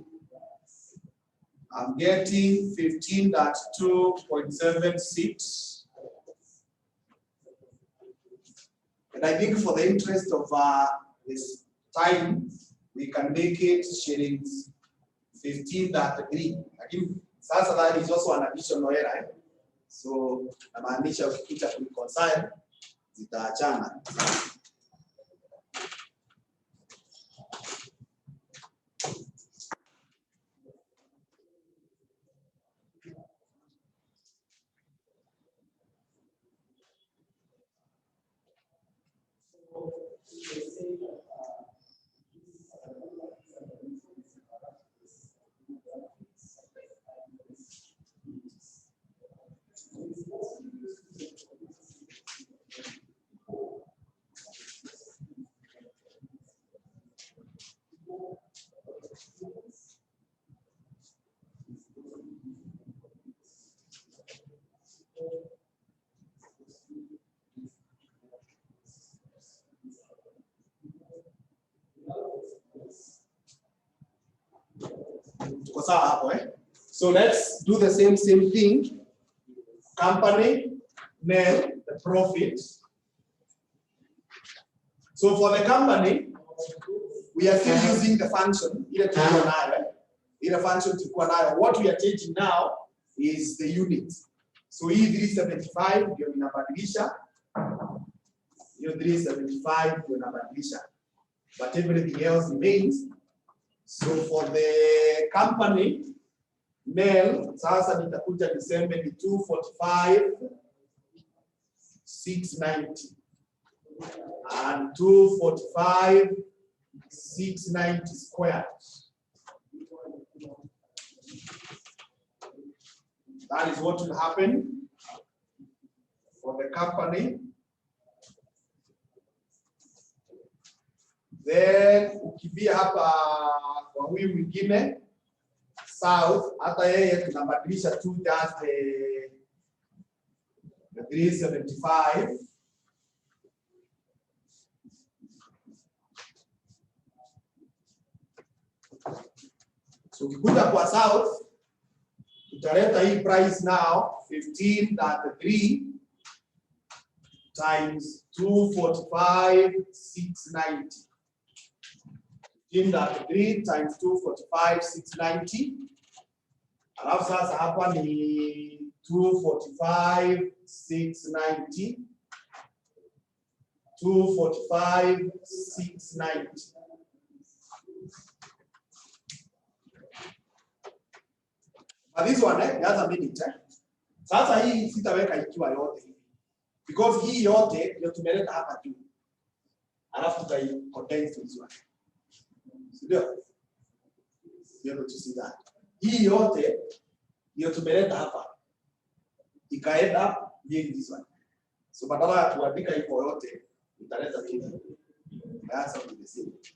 I'm getting 15.2.76. And I think for the interest of this time, we can make it shillings 15.3. Again, sasa that is also an additional error. Eh? So, namaanisha ukikuta reconcile zitaachana. So let's do the same thing. Company, name, the profit. So for the company, we are still using the function. What we are changing now is the unit. So E375 ndio inabadilisha. Hiyo 375 ndio inabadilisha. But everything else remains. So for the company, mail, sasa nitakuja niseme ni 245,690 and 245,690 squared. That is what will happen for the company. Then ukibia hapa kwa huyu mwingine south, hata yeye tunabadilisha tu just the 375. So ukikuja kwa south, tutaleta hii price now 15.3 times 245,690. 15.3 times 245,690. Alafu sasa hapa ni 245,690. 245,690. But this one, there's a minute. Sasa hii sitaweka ikiwa yote. Because hii yote ndio tumeleta hapa juu. Alafu tutai condense this one. Ndio. You able to see that. Hii yote ndio tumeleta hapa. Ikaenda being this one. So badala ya kuandika hivyo yote, tutaleta kitu. That's how we see it.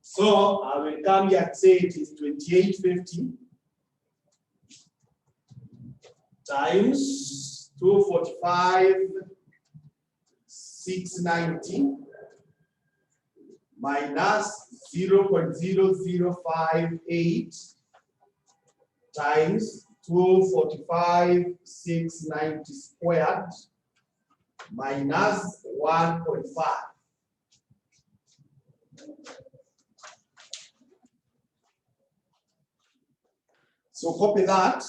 So I will come here and say it is 2850 times 245,690 minus 0.0058 times 245,690 squared minus 1.5. So copy that,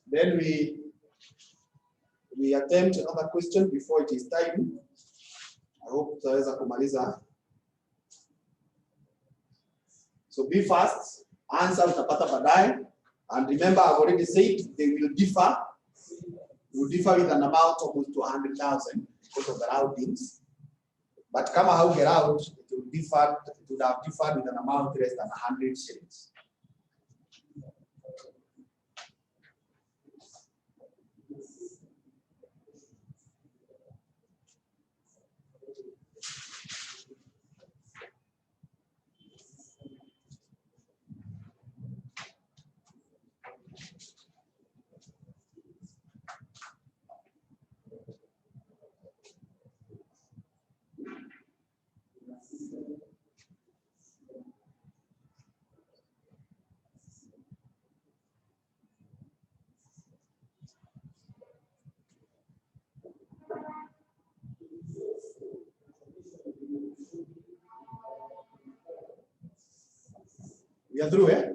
then we attempt another question before it is time. I hope tutaweza kumaliza. So be fast, answer utapata baadaye. And remember, I've already said they will differ. They will differ with an amount almost to 100,000 because of the roundings. But kama hauge round, it would have differed with an amount less than 100 shillings. You're through, eh?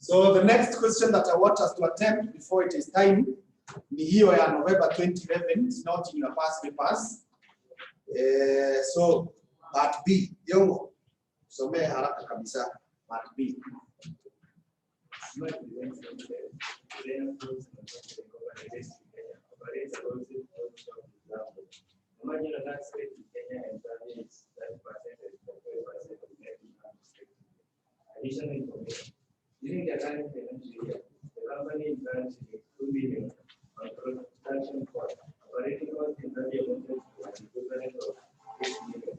So the next question that I want us to attempt before it is time ni hiyo ya November 2011. It's not in your past papers. So part B, yongo some haraka kabisa. Part B. Additional information. During the current financial year, the company incurred 2 million on production cost. Operating cost in the amount to an equivalent of 6 million.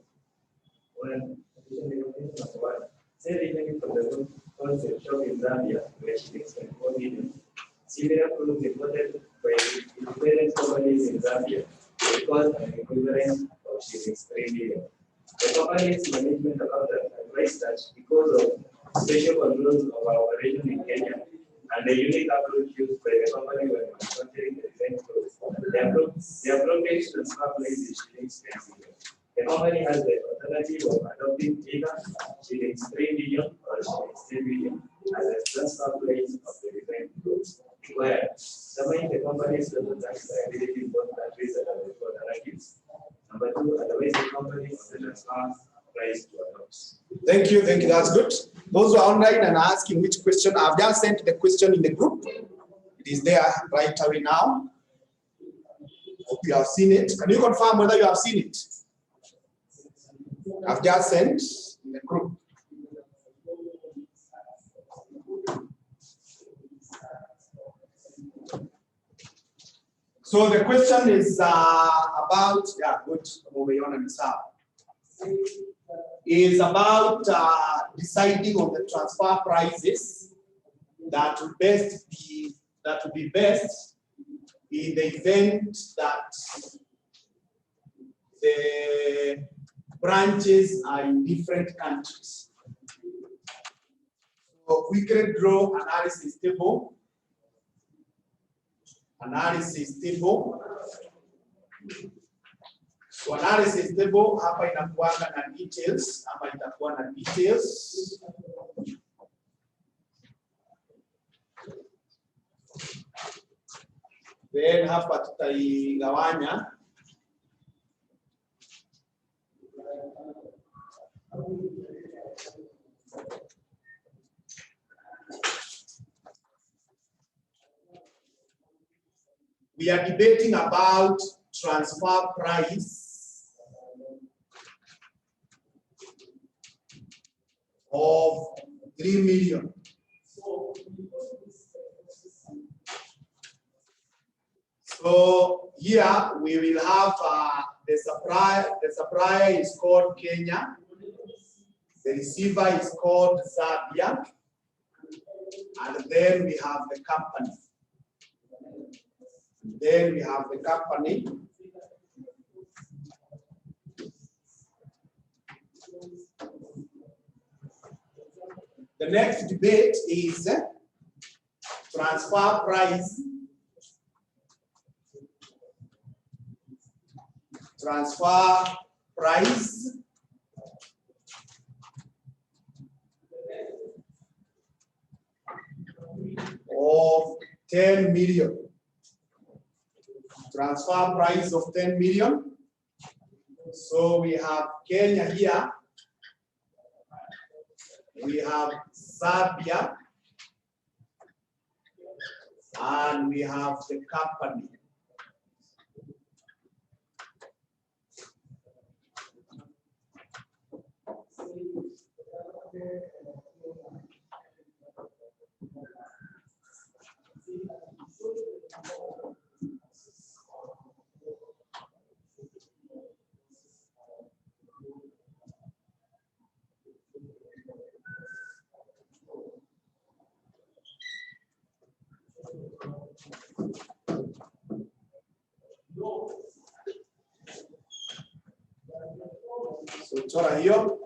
One additional information of one. Say revenue from the concept shop in Zambia, where she spent 4 million. Similar proof reported by independent companies in Zambia, which cost an equivalent of 3 million. The company's management accountant advised that because of special controls of our operation in Kenya and the unique approach used by the company when manufacturing the design clothes, the appropriate transfer price is shillings 10 million. The company has the alternative of adopting either shillings 3 billion or shillings 10 billion as a transfer price of the design clothes. Where summing the company's total tax liability in both countries and the alternatives. Number two, advise the company on the transfer price to adopt. Thank you, that's good. Those who are online and asking which question, I've just sent the question in the group. It is there right away now. Hope you have seen it. Can you confirm whether you have seen it? I've just sent in the group. So the question is about, is about deciding on the transfer prices that will be best in the event that the branches are in different countries. So we can draw analysis table. So analysis table hapa inakuanga na details ama itakuwa na details. Then hapa tutaigawanya. We are debating about transfer price of 3 million. So here we will have the supplier is called Kenya, the receiver is called Zambia, and then we have the company. The next debate is transfer price. Of 10 million. Transfer price of 10 million. So we have Kenya here. We have Zambia. And we have the company. Chora hiyo.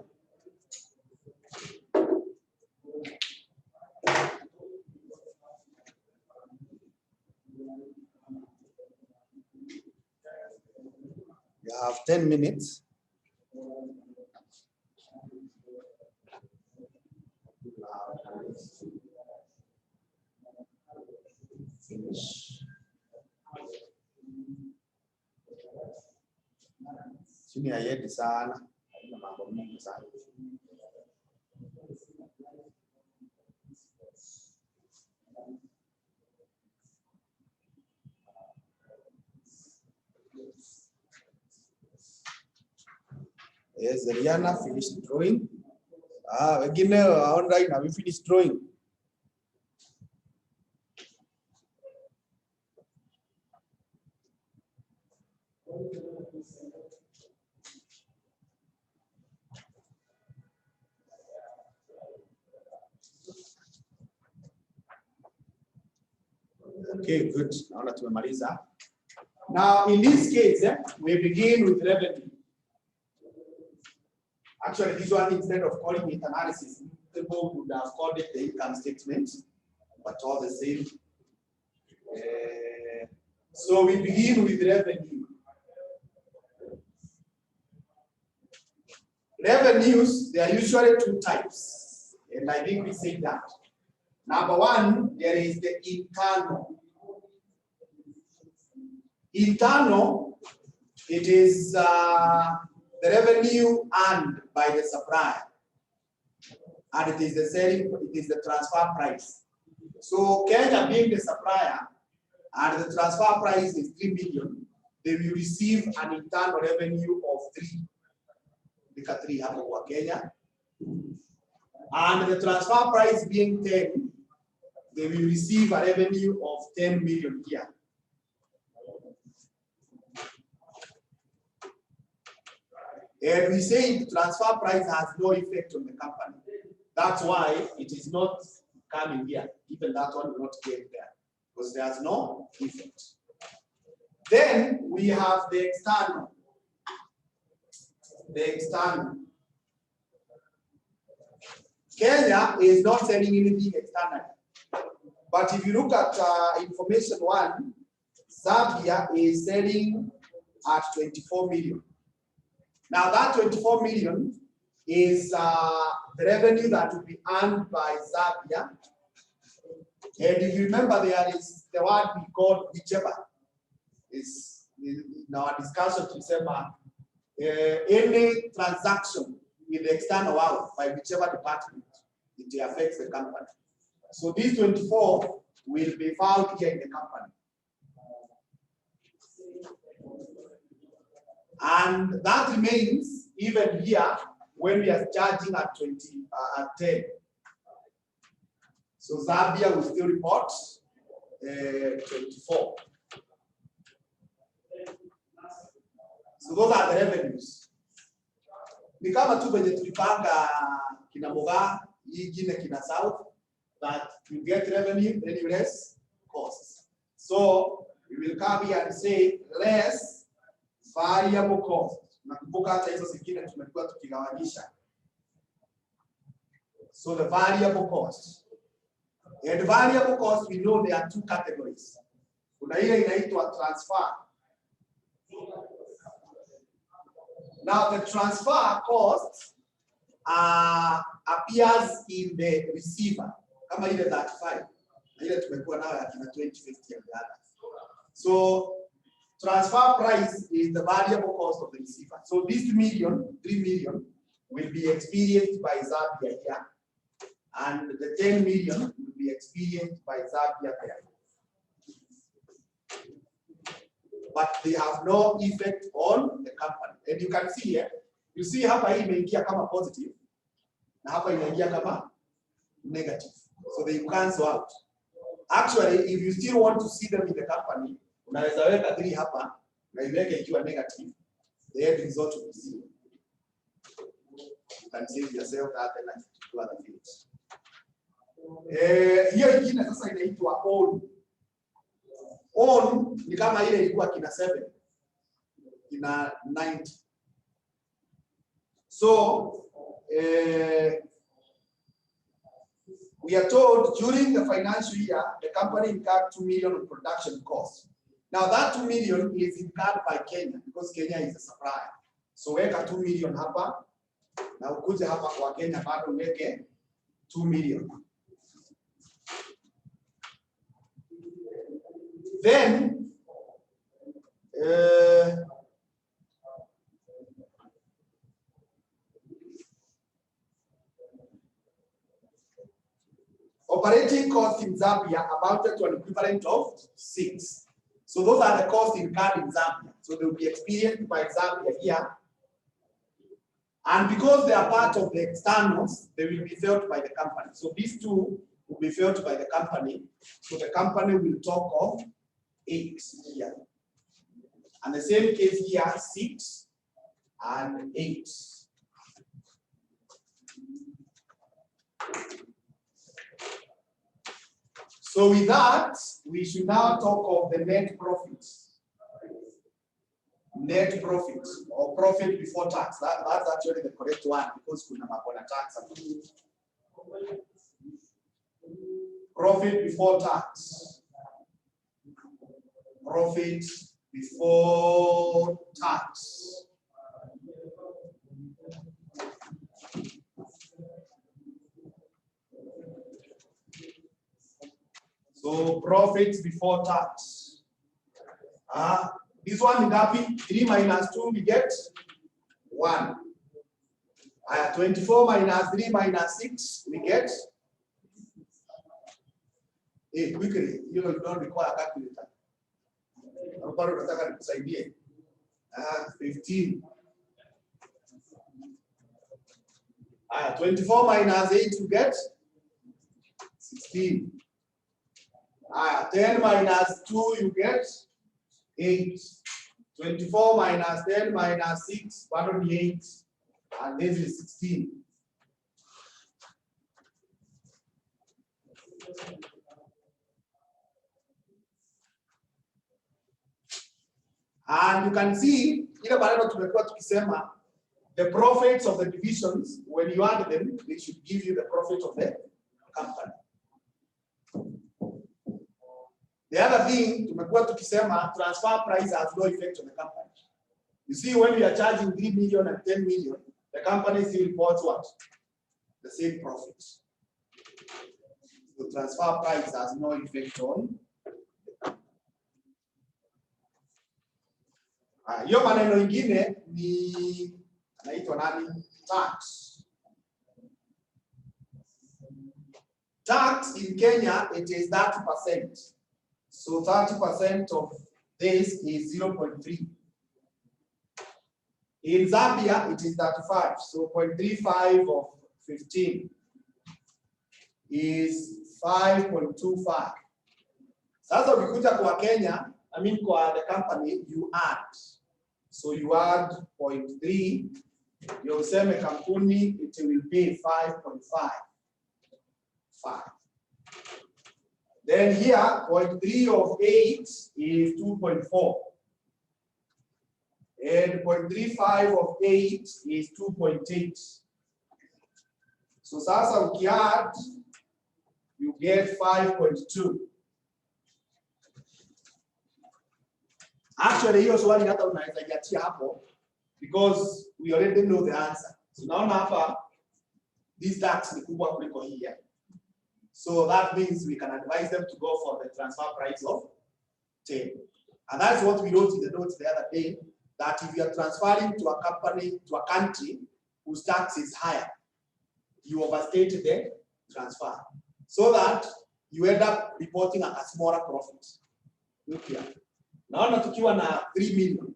You have 10 minutes. Finish. Chini haiendi sana, haina mambo mengi sana. Yes, Rihanna finished drawing. Wengine online have you finished drawing? Okay, good. Naona tumemaliza. Now, in this case, we begin with revenue. Actually, this one, instead of calling it analysis, people would have called it the income statement, but all the same. So we begin with revenue. Revenues, there are usually two types, and I think we say that. Number one, there is the internal. Internal, it is the revenue earned by the supplier, and it is the selling, it is the transfer price. So Kenya being the supplier, and the transfer price is 3 million, they will receive an internal revenue of 3. Because 3 hapo kwa Kenya. And the transfer price being 10, they will receive a revenue of 10 million here. And we say the transfer price has no effect on the company. That's why it is not coming here. Even that one will not get there, because there's no effect. Then we have the external. The external. Kenya is not selling anything externally. But if you look at information one, Zambia is selling at 24 million. Now that 24 million is the revenue that will be earned by Zambia. And if you remember, there is the word we call whichever. Is in our discussion to say any transaction with the external world by whichever department, it affects the company. So these 24 will be found here in the company. And that remains even here when we are charging at 10. So Zambia will still report 24. So those are the revenues. Ni kama tu venye tulipanga kina Moga, hii ingine kina South, that you get revenue, then you less costs. So we will come here and say less variable cost. Nakumbuka hata hizo zingine tumekuwa tukigawanyisha. So the variable cost. And variable cost, we know there are two categories. Kuna ile inaitwa transfer. Now the transfer cost appears in the receiver. Kama ile 35. Ile tumekuwa nayo ya kina 2050 and the others. So transfer price is the variable cost of the receiver. So this 3 million will be experienced by Zambia here. And the 10 million will be experienced by Zambia there. But they have no effect on the company. And you can see here, you see hapa hii imeingia kama positive, na hapa inaingia kama negative. So they cancel out. Actually, if you still want to see them in the company, unaweza weka 3 hapa, na iweke ikiwa negative, the end result will be 0. You can save yourself that and do other things. Hiyo ingine sasa inaitwa own. Own ni kama ile ilikuwa kina 7, kina 90. So we are told during the financial year, the company incurred 2 million of production costs. Now that 2 million is incurred by Kenya because Kenya is a supplier. So weka 2 million hapa, na ukuje hapa kwa Kenya bado weke 2 million. Then operating costs in Zambia amounted to an equivalent of 6. So those are the costs incurred in Zambia. So they will be experienced by Zambia here. And because they are part of the externals, they will be felt by the company. So these two will be felt by the company. So the company will talk of 8 here. And the same case here, 6 and 8. So with that, we should now talk of the net profit. Net profit or profit before tax. That's actually the correct one because kuna mabona tax. Profit before tax. Profit before tax. So profits before tax. This one is happy. 3 minus 2 we get 1. 24 minus 3 minus 6 we get. Quickly, you don't require a calculator. 15. 24 minus 8 you get 16. 10 minus 2 you get 8. 24 minus 10 minus 6, 108. And this is 16. And you can see, the profits of the divisions, when you add them, they should give you the profit of the company. The other thing, transfer price has no effect on the company. You see, when we are charging 3 million and 10 million, the company still reports what? The same profits. The transfer price has no effect on. Hiyo maneno ingine ni anaitwa nani? Tax. Tax in Kenya, it is 30%. So 30% of this is 0.3. In Zambia, it is 35. So 0.35 of 15 is 5.25. Sasa ukikuja kwa Kenya, I mean kwa the company, you add. So you add 0.3, you useme kampuni, it will pay 5.5. Then here, 0.3 of 8 is 2.4. And 0.35 of 8 is 2.8. So sasa ukiadd, you get 5.2. Actually, hiyo swali hata unaweza jatia hapo because we already know the answer. So naona hapa this tax ni kubwa kuliko hii. So that means we can advise them to go for the transfer price of 10. And that's what we wrote in the notes the other day, that if you are transferring to a company, to a country whose tax is higher, you overstate the transfer. So that you end up reporting a smaller profit. Look here. Naona tukiwa na 3 million.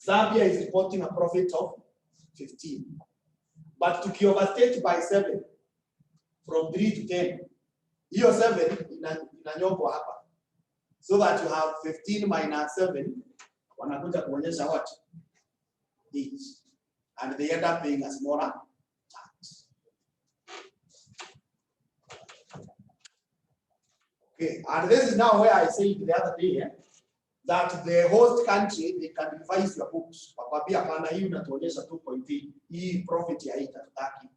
Zambia is reporting a profit of 15. But tuki overstate by 7, from 3 to 10, hiyo 7 inanyongwa hapa. So that you have 15 minus 7, wanakuja kuonyesha what? 8. And they end up paying a smaller tax. Okay, and this is now where I said the other day, that the host country they can revise your books. Wakwambia hapana, hii unatuonyesha 2.8, hii profit ya hii tataki.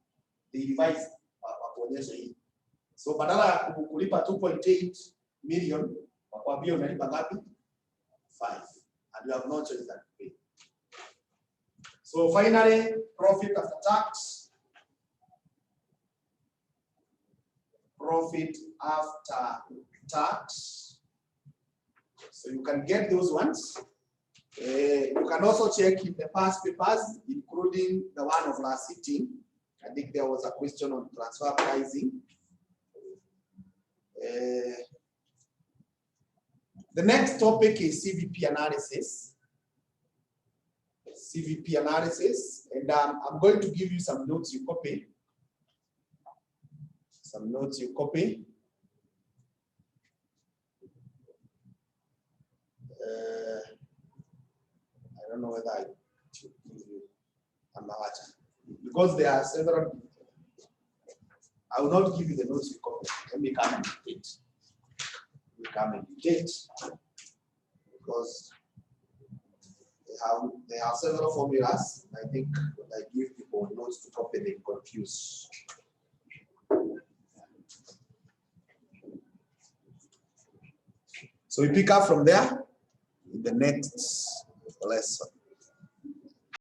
They revise wakuonyesha hii. So badala ya kulipa 2.8 million, wakwambia unalipa ngapi? 5. And you have no choice than to pay. So finally, profit after tax. Profit after tax. So you can get those ones. You can also check in the past papers, including the one of last sitting. I think there was a question on transfer pricing. The next topic is CVP analysis. CVP analysis, and I'm going to give you some notes you copy. Some notes you copy. I don't know whether I should give you a match because there are several. I will not give you the notes you copy. Let me come and dictate. We come and dictate because they have several formulas. I think when I give people notes to copy, they confuse. So we pick up from there in the next lesson.